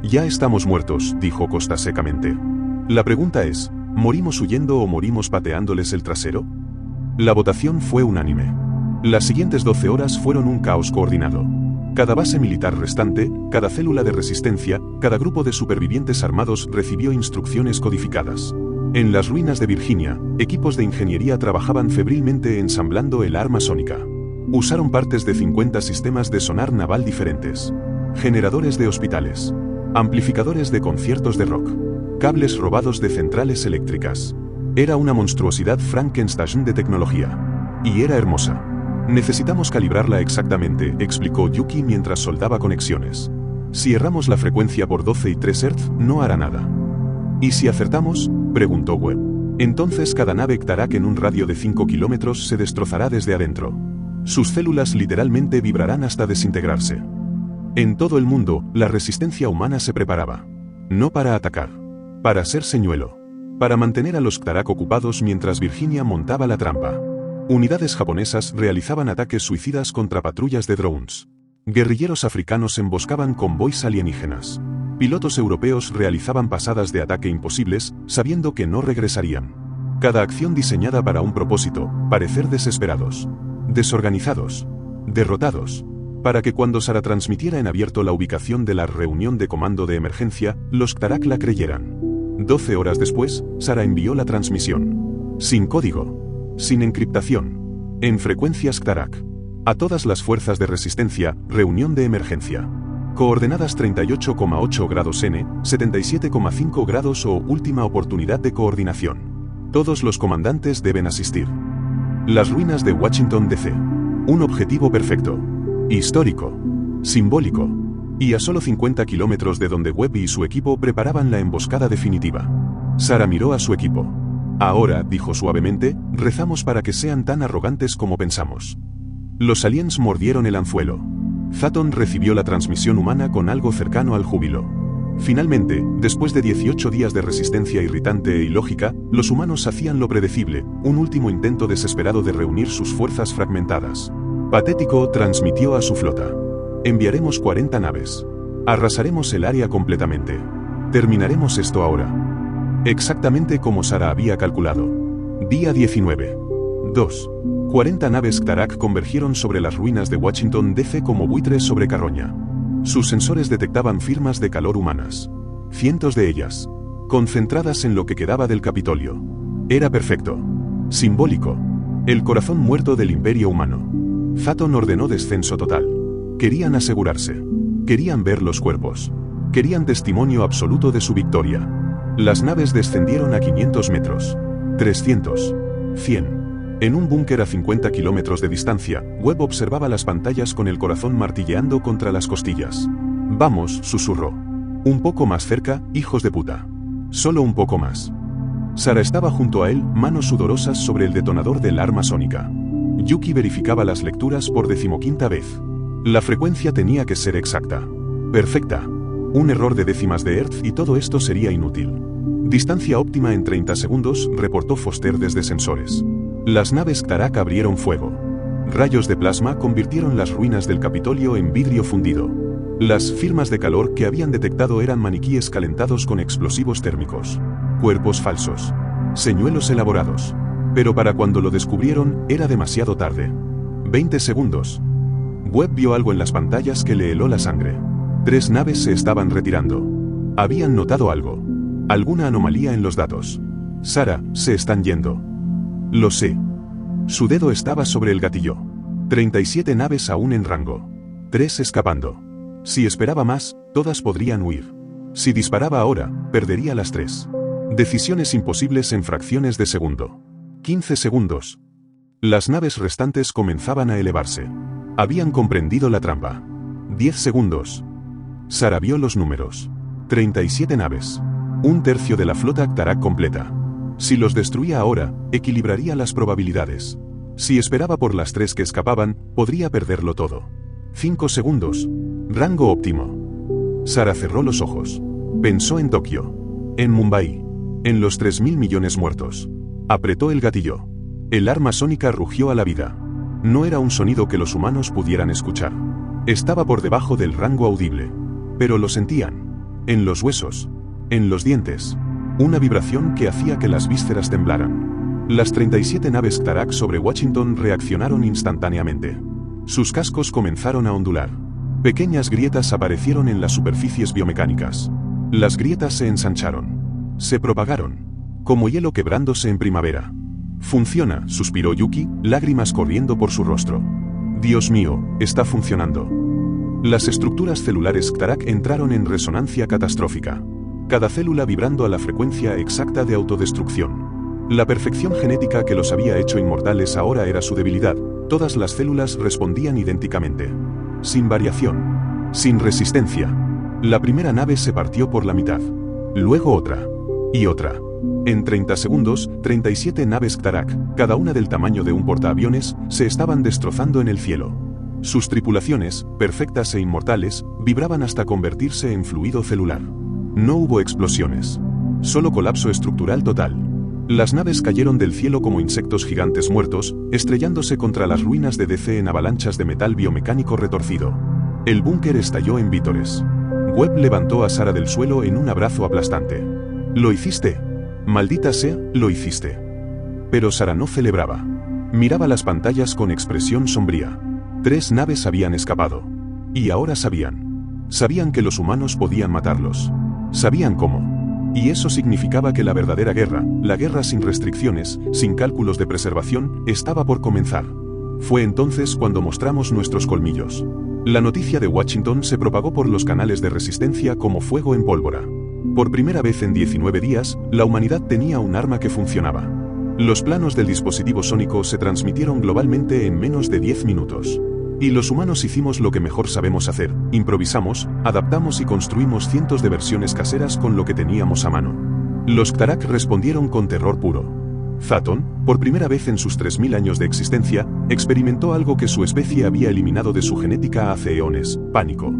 Ya estamos muertos, dijo Costa secamente. La pregunta es, ¿morimos huyendo o morimos pateándoles el trasero? La votación fue unánime. Las siguientes 12 horas fueron un caos coordinado. Cada base militar restante, cada célula de resistencia, cada grupo de supervivientes armados recibió instrucciones codificadas. En las ruinas de Virginia, equipos de ingeniería trabajaban febrilmente ensamblando el arma sónica. Usaron partes de 50 sistemas de sonar naval diferentes. Generadores de hospitales. Amplificadores de conciertos de rock. Cables robados de centrales eléctricas. Era una monstruosidad Frankenstein de tecnología. Y era hermosa. Necesitamos calibrarla exactamente, explicó Yuki mientras soldaba conexiones. Si erramos la frecuencia por 12 y 3 Hz, no hará nada. ¿Y si acertamos? Preguntó Webb. Entonces cada nave Octarak en un radio de 5 kilómetros se destrozará desde adentro. Sus células literalmente vibrarán hasta desintegrarse. En todo el mundo, la resistencia humana se preparaba. No para atacar. Para ser señuelo. para mantener a los Ktarak ocupados mientras Virginia montaba la trampa. Unidades japonesas realizaban ataques suicidas contra patrullas de drones. Guerrilleros africanos emboscaban convoys alienígenas. Pilotos europeos realizaban pasadas de ataque imposibles, sabiendo que no regresarían. Cada acción diseñada para un propósito, parecer desesperados, desorganizados, derrotados, para que cuando Sara transmitiera en abierto la ubicación de la reunión de comando de emergencia, los Ktarak la creyeran. 12 horas después, Sara envió la transmisión. Sin código. Sin encriptación. En frecuencias Ktarak. A todas las fuerzas de resistencia, reunión de emergencia. Coordenadas 38,8 grados N, 77,5 grados o última oportunidad de coordinación. Todos los comandantes deben asistir. Las ruinas de Washington DC. Un objetivo perfecto. Histórico. Simbólico. Y a solo 50 kilómetros de donde Webb y su equipo preparaban la emboscada definitiva. Sara miró a su equipo. Ahora, dijo suavemente, rezamos para que sean tan arrogantes como pensamos. Los aliens mordieron el anzuelo. Zatton recibió la transmisión humana con algo cercano al júbilo. Finalmente, después de 18 días de resistencia irritante e ilógica, los humanos hacían lo predecible, un último intento desesperado de reunir sus fuerzas fragmentadas. Patético, transmitió a su flota. Enviaremos 40 naves. Arrasaremos el área completamente. Terminaremos esto ahora. Exactamente como Sara había calculado. Día 19. 2. 40 naves Ktarak convergieron sobre las ruinas de Washington DC como buitres sobre carroña. Sus sensores detectaban firmas de calor humanas. Cientos de ellas. Concentradas en lo que quedaba del Capitolio. Era perfecto. Simbólico. El corazón muerto del imperio humano. Zatton ordenó descenso total. Querían asegurarse. Querían ver los cuerpos. Querían testimonio absoluto de su victoria. Las naves descendieron a 500 metros. 300. 100. En un búnker a 50 kilómetros de distancia, Webb observaba las pantallas con el corazón martilleando contra las costillas. Vamos, susurró. Un poco más cerca, hijos de puta. Solo un poco más. Sara estaba junto a él, manos sudorosas sobre el detonador del arma sónica. Yuki verificaba las lecturas por 15ª vez. La frecuencia tenía que ser exacta. Perfecta. Un error de décimas de Hertz y todo esto sería inútil. Distancia óptima en 30 segundos, reportó Foster desde sensores. Las naves Ktarak abrieron fuego. Rayos de plasma convirtieron las ruinas del Capitolio en vidrio fundido. Las firmas de calor que habían detectado eran maniquíes calentados con explosivos térmicos. Cuerpos falsos. Señuelos elaborados. Pero para cuando lo descubrieron, era demasiado tarde. 20 segundos. Webb vio algo en las pantallas que le heló la sangre. 3 naves se estaban retirando. Habían notado algo. Alguna anomalía en los datos. Sara, se están yendo. Lo sé. Su dedo estaba sobre el gatillo. 37 naves aún en rango. 3 escapando. Si esperaba más, todas podrían huir. Si disparaba ahora, perdería las 3. Decisiones imposibles en fracciones de segundo. 15 segundos. Las naves restantes comenzaban a elevarse. Habían comprendido la trampa. 10 segundos. Sara vio los números. 37 naves. 1/3 de la flota Ktarak completa. Si los destruía ahora, equilibraría las probabilidades. Si esperaba por las 3 que escapaban, podría perderlo todo. 5 segundos. Rango óptimo. Sara cerró los ojos. Pensó en Tokio. En Mumbai. En los 3.000 millones muertos. Apretó el gatillo. El arma sónica rugió a la vida. No era un sonido que los humanos pudieran escuchar. Estaba por debajo del rango audible. Pero lo sentían. En los huesos. En los dientes. Una vibración que hacía que las vísceras temblaran. Las 37 naves Ktarak sobre Washington reaccionaron instantáneamente. Sus cascos comenzaron a ondular. Pequeñas grietas aparecieron en las superficies biomecánicas. Las grietas se ensancharon. Se propagaron. Como hielo quebrándose en primavera. Funciona, suspiró Yuki, lágrimas corriendo por su rostro. Dios mío, está funcionando. Las estructuras celulares Ktarak entraron en resonancia catastrófica. Cada célula vibrando a la frecuencia exacta de autodestrucción. La perfección genética que los había hecho inmortales ahora era su debilidad. Todas las células respondían idénticamente. Sin variación. Sin resistencia. La primera nave se partió por la mitad. Luego otra. Y otra. En 30 segundos, 37 naves Ktarak, cada una del tamaño de un portaaviones, se estaban destrozando en el cielo. Sus tripulaciones, perfectas e inmortales, vibraban hasta convertirse en fluido celular. No hubo explosiones. Solo colapso estructural total. Las naves cayeron del cielo como insectos gigantes muertos, estrellándose contra las ruinas de DC en avalanchas de metal biomecánico retorcido. El búnker estalló en vítores. Webb levantó a Sarah del suelo en un abrazo aplastante. «Lo hiciste. Maldita sea, lo hiciste». Pero Sarah no celebraba. Miraba las pantallas con expresión sombría. 3 naves habían escapado. Y ahora sabían. Sabían que los humanos podían matarlos. Sabían cómo. Y eso significaba que la verdadera guerra, la guerra sin restricciones, sin cálculos de preservación, estaba por comenzar. Fue entonces cuando mostramos nuestros colmillos. La noticia de Washington se propagó por los canales de resistencia como fuego en pólvora. Por primera vez en 19 días, la humanidad tenía un arma que funcionaba. Los planos del dispositivo sónico se transmitieron globalmente en menos de 10 minutos. Y los humanos hicimos lo que mejor sabemos hacer: improvisamos, adaptamos y construimos cientos de versiones caseras con lo que teníamos a mano. Los Ktarak respondieron con terror puro. Zaton, por primera vez en sus 3000 años de existencia, experimentó algo que su especie había eliminado de su genética hace eones: pánico.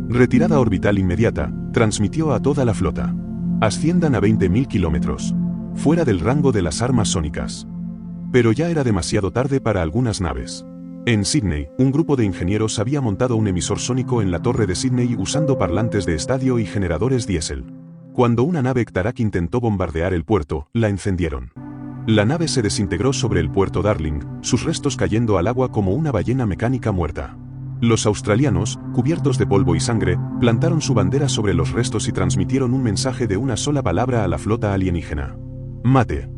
Retirada orbital inmediata, transmitió a toda la flota. Asciendan a 20.000 kilómetros. Fuera del rango de las armas sónicas. Pero ya era demasiado tarde para algunas naves. En Sydney, un grupo de ingenieros había montado un emisor sónico en la torre de Sydney usando parlantes de estadio y generadores diésel. Cuando una nave Ktarak intentó bombardear el puerto, la encendieron. La nave se desintegró sobre el puerto Darling, sus restos cayendo al agua como una ballena mecánica muerta. Los australianos, cubiertos de polvo y sangre, plantaron su bandera sobre los restos y transmitieron un mensaje de una sola palabra a la flota alienígena: «Mate».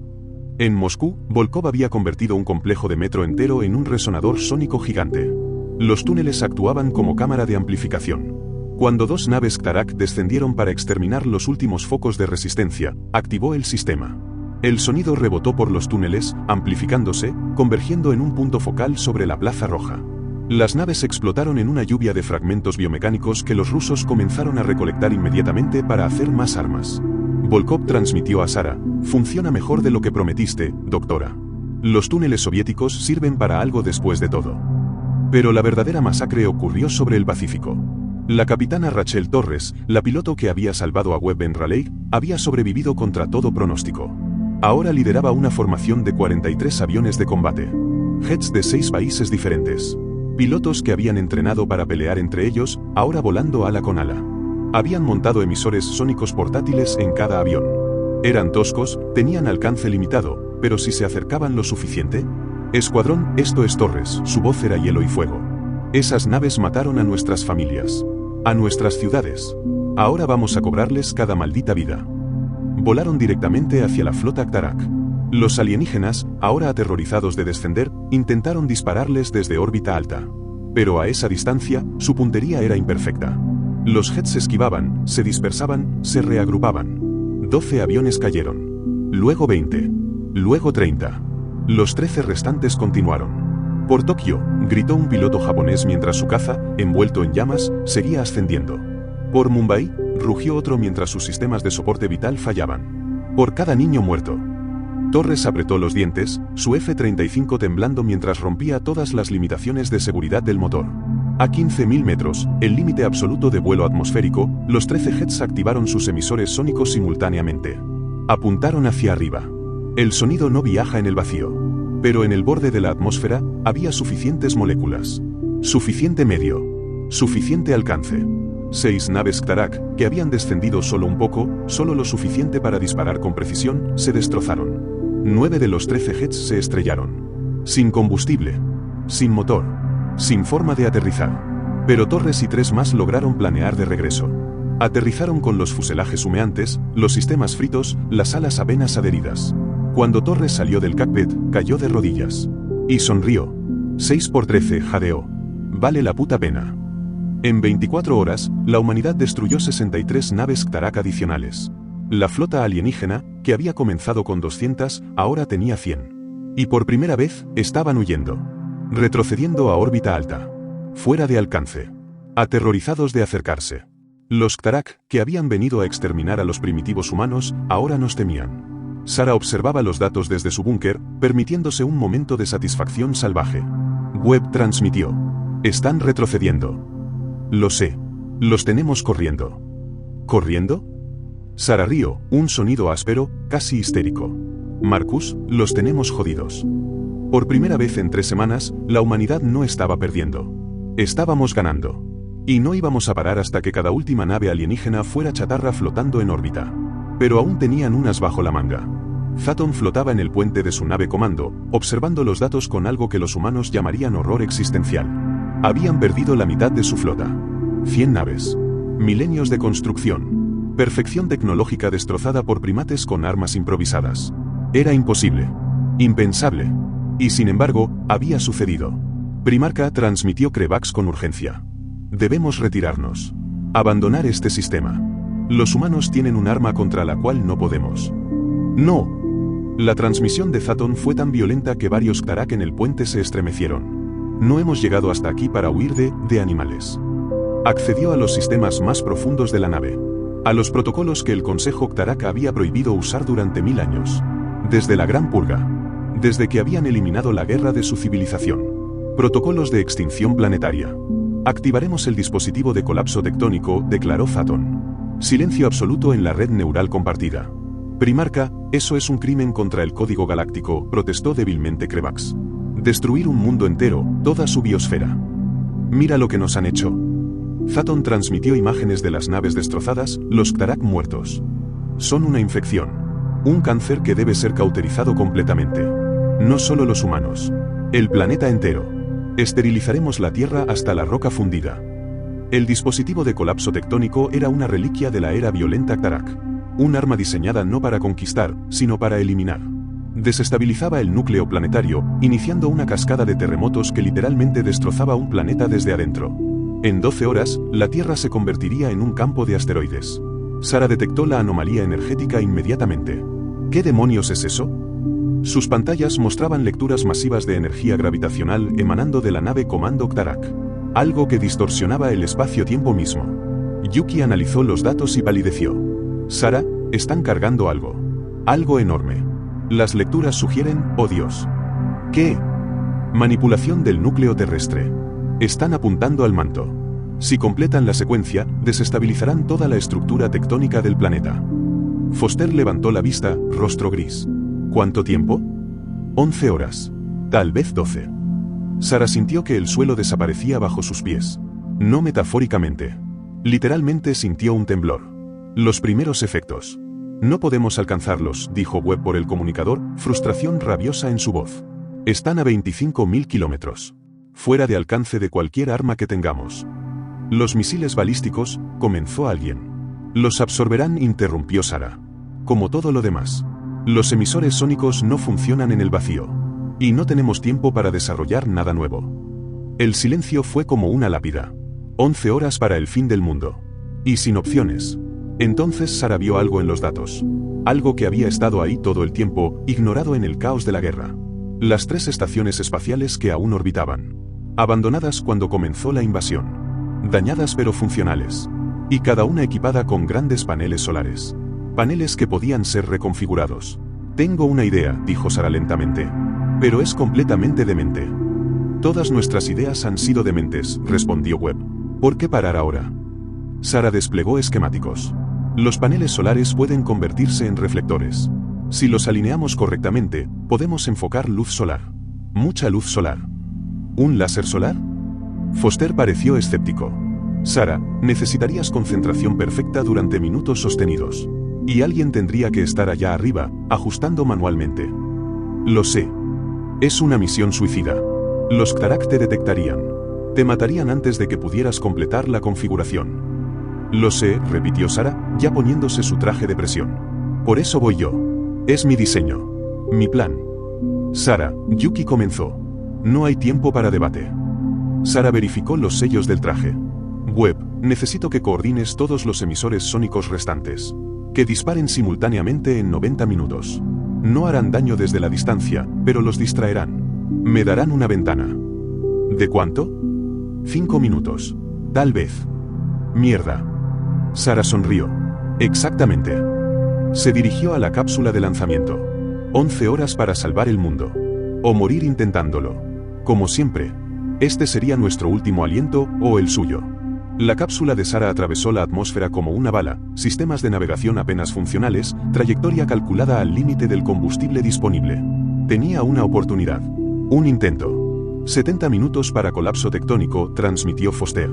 En Moscú, Volkov había convertido un complejo de metro entero en un resonador sónico gigante. Los túneles actuaban como cámara de amplificación. Cuando 2 naves Ktarak descendieron para exterminar los últimos focos de resistencia, activó el sistema. El sonido rebotó por los túneles, amplificándose, convergiendo en un punto focal sobre la Plaza Roja. Las naves explotaron en una lluvia de fragmentos biomecánicos que los rusos comenzaron a recolectar inmediatamente para hacer más armas. Volkov transmitió a Sarah: «Funciona mejor de lo que prometiste, doctora. Los túneles soviéticos sirven para algo después de todo». Pero la verdadera masacre ocurrió sobre el Pacífico. La capitana Rachel Torres, la piloto que había salvado a Webb en Raleigh, había sobrevivido contra todo pronóstico. Ahora lideraba una formación de 43 aviones de combate. Jets de 6 países diferentes. Pilotos que habían entrenado para pelear entre ellos, ahora volando ala con ala. Habían montado emisores sónicos portátiles en cada avión. Eran toscos, tenían alcance limitado, pero si se acercaban lo suficiente. «Escuadrón, esto es Torres», su voz era hielo y fuego. «Esas naves mataron a nuestras familias. A nuestras ciudades. Ahora vamos a cobrarles cada maldita vida». Volaron directamente hacia la flota Ktarak. Los alienígenas, ahora aterrorizados de descender, intentaron dispararles desde órbita alta. Pero a esa distancia, su puntería era imperfecta. Los jets esquivaban, se dispersaban, se reagrupaban. 12 aviones cayeron. Luego 20. Luego 30. Los 13 restantes continuaron. «Por Tokio», gritó un piloto japonés mientras su caza, envuelto en llamas, seguía ascendiendo. «Por Mumbai», rugió otro mientras sus sistemas de soporte vital fallaban. «Por cada niño muerto». Torres apretó los dientes, su F-35 temblando mientras rompía todas las limitaciones de seguridad del motor. A 15.000 metros, el límite absoluto de vuelo atmosférico, los 13 jets activaron sus emisores sónicos simultáneamente. Apuntaron hacia arriba. El sonido no viaja en el vacío. Pero en el borde de la atmósfera, había suficientes moléculas. Suficiente medio. Suficiente alcance. 6 naves Ktarak, que habían descendido solo un poco, solo lo suficiente para disparar con precisión, se destrozaron. 9 de los 13 jets se estrellaron. Sin combustible. Sin motor. Sin forma de aterrizar. Pero Torres y 3 más lograron planear de regreso. Aterrizaron con los fuselajes humeantes, los sistemas fritos, las alas apenas adheridas. Cuando Torres salió del cockpit, cayó de rodillas. Y sonrió. 6 por 13, jadeó. Vale la puta pena. En 24 horas, la humanidad destruyó 63 naves Ktarak adicionales. La flota alienígena, que había comenzado con 200, ahora tenía 100. Y por primera vez, estaban huyendo. Retrocediendo a órbita alta. Fuera de alcance. Aterrorizados de acercarse. Los Ktarak, que habían venido a exterminar a los primitivos humanos, ahora nos temían. Sarah observaba los datos desde su búnker, permitiéndose un momento de satisfacción salvaje. Webb transmitió: «Están retrocediendo». «Lo sé. Los tenemos corriendo». «¿Corriendo?». Sara rió, un sonido áspero, casi histérico. Marcus, los tenemos jodidos. Por primera vez en 3 semanas, la humanidad no estaba perdiendo. Estábamos ganando. Y no íbamos a parar hasta que cada última nave alienígena fuera chatarra flotando en órbita. Pero aún tenían unas bajo la manga. Phaeton flotaba en el puente de su nave comando, observando los datos con algo que los humanos llamarían horror existencial. Habían perdido la mitad de su flota. 100 naves. Milenios de construcción. Perfección tecnológica destrozada por primates con armas improvisadas. Era imposible. Impensable. Y sin embargo, había sucedido. Primarca transmitió Crevax con urgencia. Debemos retirarnos. Abandonar este sistema. Los humanos tienen un arma contra la cual no podemos. ¡No! La transmisión de Phaeton fue tan violenta que varios Ktarak en el puente se estremecieron. No hemos llegado hasta aquí para huir de animales. Accedió a los sistemas más profundos de la nave. A los protocolos que el Consejo Ktarak había prohibido usar durante 1000 años. Desde la Gran Purga. Desde que habían eliminado la guerra de su civilización. Protocolos de extinción planetaria. Activaremos el dispositivo de colapso tectónico, declaró Phaeton. Silencio absoluto en la red neural compartida. Primarca, eso es un crimen contra el código galáctico, protestó débilmente Crevax. Destruir un mundo entero, toda su biosfera. Mira lo que nos han hecho. Phaeton transmitió imágenes de las naves destrozadas, los Ktarak muertos. Son una infección. Un cáncer que debe ser cauterizado completamente. No solo los humanos. El planeta entero. Esterilizaremos la Tierra hasta la roca fundida. El dispositivo de colapso tectónico era una reliquia de la era violenta Ktarak. Un arma diseñada no para conquistar, sino para eliminar. Desestabilizaba el núcleo planetario, iniciando una cascada de terremotos que literalmente destrozaba un planeta desde adentro. En 12 horas, la Tierra se convertiría en un campo de asteroides. Sara detectó la anomalía energética inmediatamente. ¿Qué demonios es eso? Sus pantallas mostraban lecturas masivas de energía gravitacional emanando de la nave Comando Ktarak. Algo que distorsionaba el espacio-tiempo mismo. Yuki analizó los datos y palideció. Sara, están cargando algo. Algo enorme. Las lecturas sugieren, oh Dios. ¿Qué? Manipulación del núcleo terrestre. Están apuntando al manto. Si completan la secuencia, desestabilizarán toda la estructura tectónica del planeta. Foster levantó la vista, rostro gris. ¿Cuánto tiempo? 11 horas. Tal vez 12. Sara sintió que el suelo desaparecía bajo sus pies. No metafóricamente. Literalmente sintió un temblor. Los primeros efectos. No podemos alcanzarlos, dijo Webb por el comunicador, frustración rabiosa en su voz. Están a 25.000 kilómetros. Fuera de alcance de cualquier arma que tengamos. Los misiles balísticos, comenzó alguien. Los absorberán, interrumpió Sara. Como todo lo demás. Los emisores sónicos no funcionan en el vacío. Y no tenemos tiempo para desarrollar nada nuevo. El silencio fue como una lápida. 11 horas para el fin del mundo. Y sin opciones. Entonces Sara vio algo en los datos. Algo que había estado ahí todo el tiempo, ignorado en el caos de la guerra. Las 3 estaciones espaciales que aún orbitaban. Abandonadas cuando comenzó la invasión. Dañadas pero funcionales. Y cada una equipada con grandes paneles solares. Paneles que podían ser reconfigurados. Tengo una idea, dijo Sara lentamente. Pero es completamente demente. Todas nuestras ideas han sido dementes, respondió Webb. ¿Por qué parar ahora? Sara desplegó esquemáticos. Los paneles solares pueden convertirse en reflectores. Si los alineamos correctamente, podemos enfocar luz solar. Mucha luz solar. ¿Un láser solar? Foster pareció escéptico. Sara, necesitarías concentración perfecta durante minutos sostenidos. Y alguien tendría que estar allá arriba, ajustando manualmente. Lo sé. Es una misión suicida. Los Ktarak te detectarían. Te matarían antes de que pudieras completar la configuración. Lo sé, repitió Sara, ya poniéndose su traje de presión. Por eso voy yo. Es mi diseño. Mi plan. Sara, Yuki comenzó. No hay tiempo para debate. Sara verificó los sellos del traje. Webb, necesito que coordines todos los emisores sónicos restantes. Que disparen simultáneamente en 90 minutos. No harán daño desde la distancia, pero los distraerán. Me darán una ventana. ¿De cuánto? 5 minutos. Tal vez. Mierda. Sara sonrió. Exactamente. Se dirigió a la cápsula de lanzamiento. 11 horas para salvar el mundo. O morir intentándolo. Como siempre. Este sería nuestro último aliento, o el suyo. La cápsula de Sara atravesó la atmósfera como una bala, sistemas de navegación apenas funcionales, trayectoria calculada al límite del combustible disponible. Tenía una oportunidad. Un intento. 70 minutos para colapso tectónico, transmitió Foster.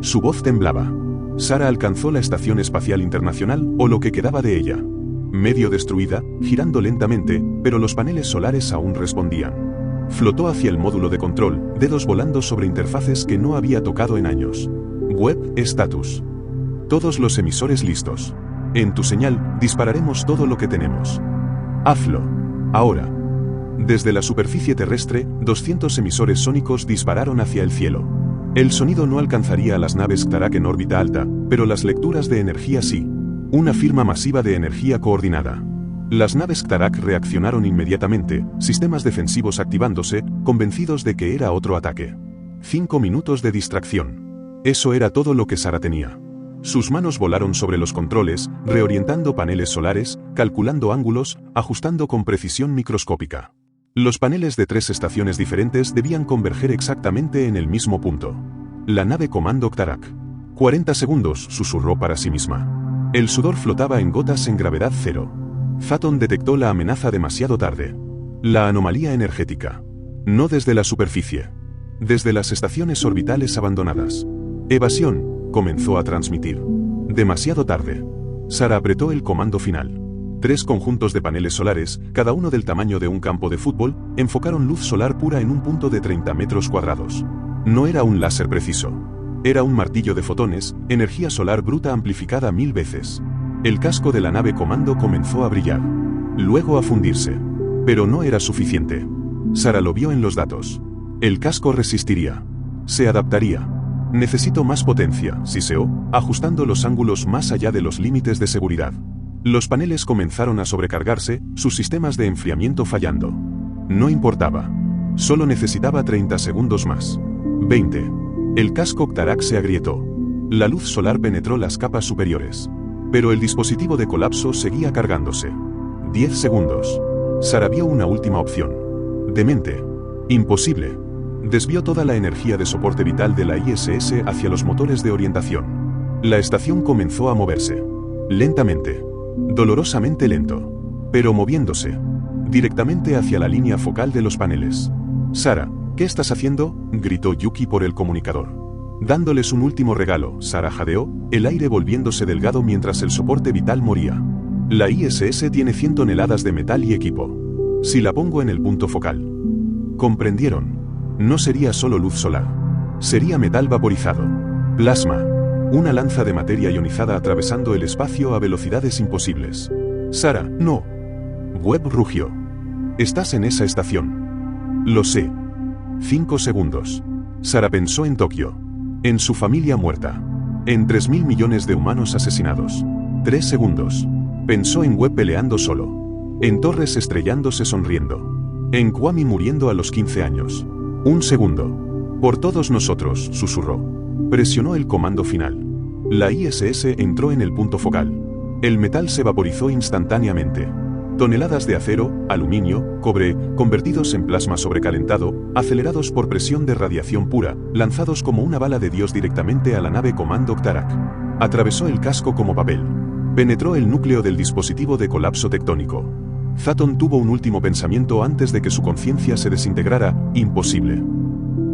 Su voz temblaba. Sara alcanzó la Estación Espacial Internacional, o lo que quedaba de ella. Medio destruida, girando lentamente, pero los paneles solares aún respondían. Flotó hacia el módulo de control, dedos volando sobre interfaces que no había tocado en años. Web, status. Todos los emisores listos. En tu señal, dispararemos todo lo que tenemos. Hazlo. Ahora. Desde la superficie terrestre, 200 emisores sónicos dispararon hacia el cielo. El sonido no alcanzaría a las naves Ktarak en órbita alta, pero las lecturas de energía sí. Una firma masiva de energía coordinada. Las naves Ktarak reaccionaron inmediatamente, sistemas defensivos activándose, convencidos de que era otro ataque. 5 minutos de distracción. Eso era todo lo que Sara tenía. Sus manos volaron sobre los controles, reorientando paneles solares, calculando ángulos, ajustando con precisión microscópica. Los paneles de 3 estaciones diferentes debían converger exactamente en el mismo punto. La nave comando Ktarak. 40 segundos, susurró para sí misma. El sudor flotaba en gotas en gravedad cero. Phaeton detectó la amenaza demasiado tarde. La anomalía energética. No desde la superficie. Desde las estaciones orbitales abandonadas. Evasión, comenzó a transmitir. Demasiado tarde. Sara apretó el comando final. 3 conjuntos de paneles solares, cada uno del tamaño de un campo de fútbol, enfocaron luz solar pura en un punto de 30 metros cuadrados. No era un láser preciso. Era un martillo de fotones, energía solar bruta amplificada 1000 veces. El casco de la nave comando comenzó a brillar. Luego a fundirse. Pero no era suficiente. Sara lo vio en los datos. El casco resistiría. Se adaptaría. Necesito más potencia, siseó, ajustando los ángulos más allá de los límites de seguridad. Los paneles comenzaron a sobrecargarse, sus sistemas de enfriamiento fallando. No importaba. Solo necesitaba 30 segundos más. 20. El casco Ktarak se agrietó. La luz solar penetró las capas superiores. Pero el dispositivo de colapso seguía cargándose. 10 segundos. Sara vio una última opción. Demente. Imposible. Desvió toda la energía de soporte vital de la ISS hacia los motores de orientación. La estación comenzó a moverse. Lentamente. Dolorosamente lento. Pero moviéndose. Directamente hacia la línea focal de los paneles. Sara, ¿qué estás haciendo?, gritó Yuki por el comunicador. Dándoles un último regalo, Sara jadeó, el aire volviéndose delgado mientras el soporte vital moría. La ISS tiene 100 toneladas de metal y equipo. Si la pongo en el punto focal. ¿Comprendieron? No sería solo luz solar. Sería metal vaporizado. Plasma. Una lanza de materia ionizada atravesando el espacio a velocidades imposibles. Sara, no. Webb rugió. Estás en esa estación. Lo sé. 5 segundos. Sara pensó en Tokio. En su familia muerta. En 3.000 millones de humanos asesinados. 3 segundos. Pensó en Webb peleando solo. En Torres estrellándose sonriendo. En Kwame muriendo a los 15 años. 1 segundo. Por todos nosotros, susurró. Presionó el comando final. La ISS entró en el punto focal. El metal se vaporizó instantáneamente. Toneladas de acero, aluminio, cobre, convertidos en plasma sobrecalentado, acelerados por presión de radiación pura, lanzados como una bala de Dios directamente a la nave comando Ktarak. Atravesó el casco como papel. Penetró el núcleo del dispositivo de colapso tectónico. Phaeton tuvo un último pensamiento antes de que su conciencia se desintegrara. Imposible.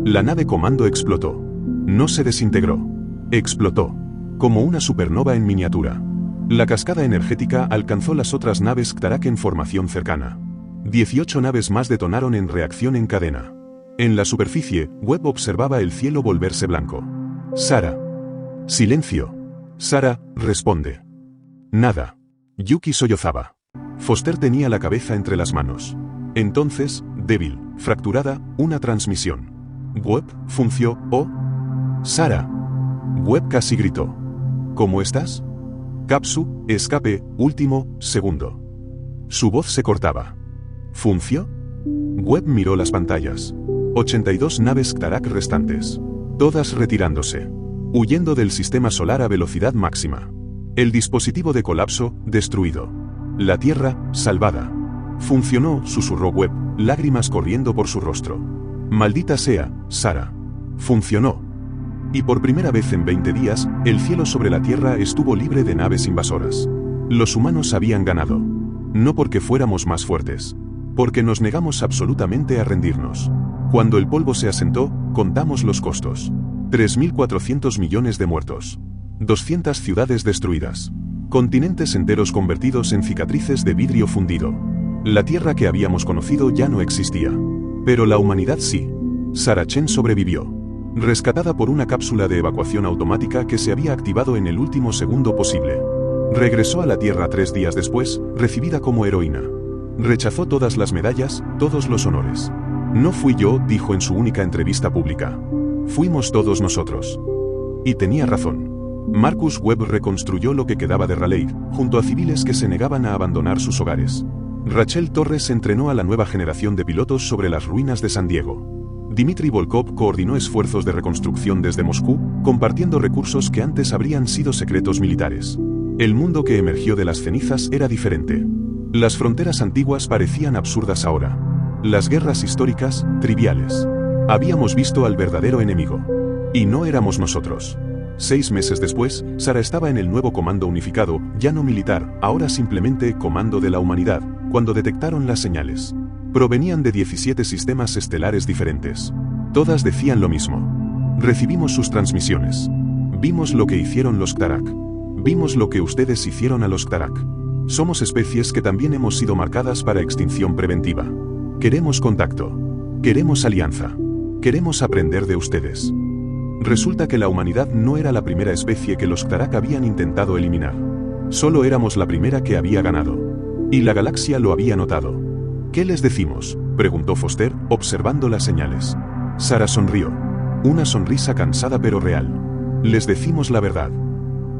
La nave comando explotó. No se desintegró. Explotó. Como una supernova en miniatura. La cascada energética alcanzó las otras naves Ktarak en formación cercana. 18 naves más detonaron en reacción en cadena. En la superficie, Webb observaba el cielo volverse blanco. Sara. Silencio. Sara, responde. Nada. Yuki sollozaba. Foster tenía la cabeza entre las manos. Entonces, débil, fracturada, una transmisión. Webb, funció, oh. Sara. Webb casi gritó. ¿Cómo estás? Capsu, escape, último, segundo. Su voz se cortaba. ¿Funció? Webb miró las pantallas. 82 naves Ktarak restantes. Todas retirándose. Huyendo del sistema solar a velocidad máxima. El dispositivo de colapso, destruido. La Tierra, salvada. Funcionó, susurró Webb, lágrimas corriendo por su rostro. Maldita sea, Sara. Funcionó. Y por primera vez en 20 días, el cielo sobre la Tierra estuvo libre de naves invasoras. Los humanos habían ganado. No porque fuéramos más fuertes. Porque nos negamos absolutamente a rendirnos. Cuando el polvo se asentó, contamos los costos. 3.400 millones de muertos. 200 ciudades destruidas. Continentes enteros convertidos en cicatrices de vidrio fundido. La Tierra que habíamos conocido ya no existía. Pero la humanidad sí. Sarah Chen sobrevivió. Rescatada por una cápsula de evacuación automática que se había activado en el último segundo posible. Regresó a la Tierra 3 días después, recibida como heroína. Rechazó todas las medallas, todos los honores. No fui yo, dijo en su única entrevista pública. Fuimos todos nosotros. Y tenía razón. Marcus Webb reconstruyó lo que quedaba de Raleigh, junto a civiles que se negaban a abandonar sus hogares. Rachel Torres entrenó a la nueva generación de pilotos sobre las ruinas de San Diego. Dmitry Volkov coordinó esfuerzos de reconstrucción desde Moscú, compartiendo recursos que antes habrían sido secretos militares. El mundo que emergió de las cenizas era diferente. Las fronteras antiguas parecían absurdas ahora. Las guerras históricas, triviales. Habíamos visto al verdadero enemigo. Y no éramos nosotros. 6 meses después, Sarah estaba en el nuevo comando unificado, ya no militar, ahora simplemente comando de la humanidad, cuando detectaron las señales. Provenían de 17 sistemas estelares diferentes. Todas decían lo mismo. Recibimos sus transmisiones. Vimos lo que hicieron los Ktarak. Vimos lo que ustedes hicieron a los Ktarak. Somos especies que también hemos sido marcadas para extinción preventiva. Queremos contacto. Queremos alianza. Queremos aprender de ustedes. Resulta que la humanidad no era la primera especie que los Ktarak habían intentado eliminar. Solo éramos la primera que había ganado. Y la galaxia lo había notado. ¿Qué les decimos?, preguntó Foster, observando las señales. Sarah sonrió. Una sonrisa cansada pero real. Les decimos la verdad.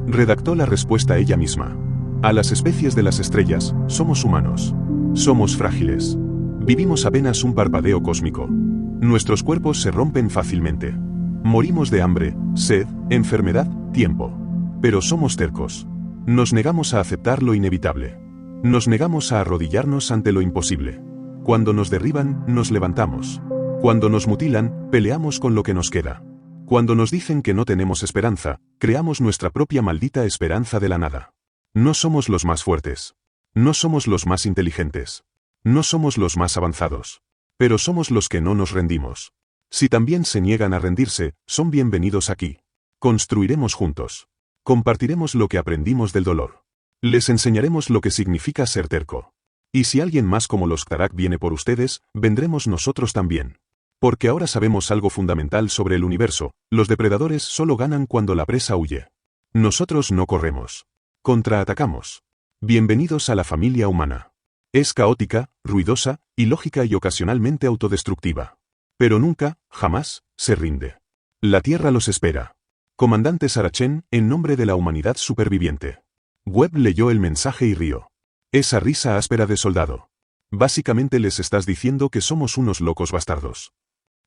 Redactó la respuesta ella misma. A las especies de las estrellas, somos humanos. Somos frágiles. Vivimos apenas un parpadeo cósmico. Nuestros cuerpos se rompen fácilmente. Morimos de hambre, sed, enfermedad, tiempo. Pero somos tercos. Nos negamos a aceptar lo inevitable. Nos negamos a arrodillarnos ante lo imposible. Cuando nos derriban, nos levantamos. Cuando nos mutilan, peleamos con lo que nos queda. Cuando nos dicen que no tenemos esperanza, creamos nuestra propia maldita esperanza de la nada. No somos los más fuertes. No somos los más inteligentes. No somos los más avanzados. Pero somos los que no nos rendimos. Si también se niegan a rendirse, son bienvenidos aquí. Construiremos juntos. Compartiremos lo que aprendimos del dolor. Les enseñaremos lo que significa ser terco. Y si alguien más como los Ktarak viene por ustedes, vendremos nosotros también. Porque ahora sabemos algo fundamental sobre el universo: los depredadores solo ganan cuando la presa huye. Nosotros no corremos. Contraatacamos. Bienvenidos a la familia humana. Es caótica, ruidosa, ilógica y ocasionalmente autodestructiva. Pero nunca, jamás, se rinde. La Tierra los espera. Comandante Sarah Chen, en nombre de la humanidad superviviente. Webb leyó el mensaje y rió. Esa risa áspera de soldado. Básicamente les estás diciendo que somos unos locos bastardos.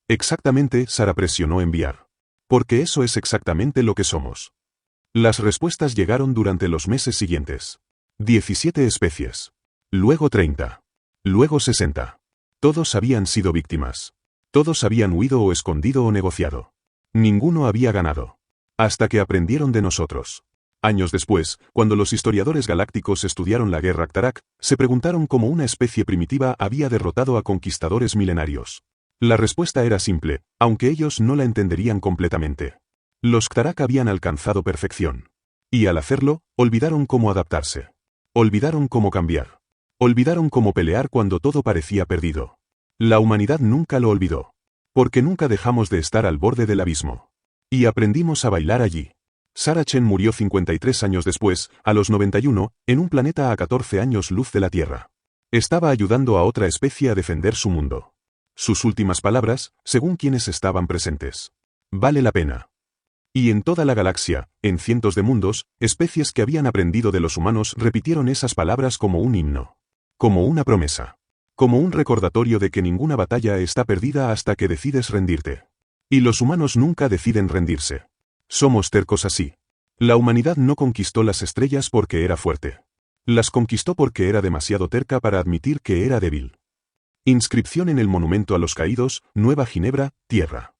Exactamente, Sarah presionó enviar. Porque eso es exactamente lo que somos. Las respuestas llegaron durante los meses siguientes. 17 especies. Luego 30. Luego 60. Todos habían sido víctimas. Todos habían huido o escondido o negociado. Ninguno había ganado. Hasta que aprendieron de nosotros. Años después, cuando los historiadores galácticos estudiaron la guerra Ktarak, se preguntaron cómo una especie primitiva había derrotado a conquistadores milenarios. La respuesta era simple, aunque ellos no la entenderían completamente. Los Ktarak habían alcanzado perfección. Y al hacerlo, olvidaron cómo adaptarse. Olvidaron cómo cambiar. Olvidaron cómo pelear cuando todo parecía perdido. La humanidad nunca lo olvidó. Porque nunca dejamos de estar al borde del abismo. Y aprendimos a bailar allí. Sarah Chen murió 53 años después, a los 91, en un planeta a 14 años luz de la Tierra. Estaba ayudando a otra especie a defender su mundo. Sus últimas palabras, según quienes estaban presentes. Vale la pena. Y en toda la galaxia, en cientos de mundos, especies que habían aprendido de los humanos repitieron esas palabras como un himno. Como una promesa. Como un recordatorio de que ninguna batalla está perdida hasta que decides rendirte. Y los humanos nunca deciden rendirse. Somos tercos así. La humanidad no conquistó las estrellas porque era fuerte. Las conquistó porque era demasiado terca para admitir que era débil. Inscripción en el monumento a los caídos, Nueva Ginebra, Tierra.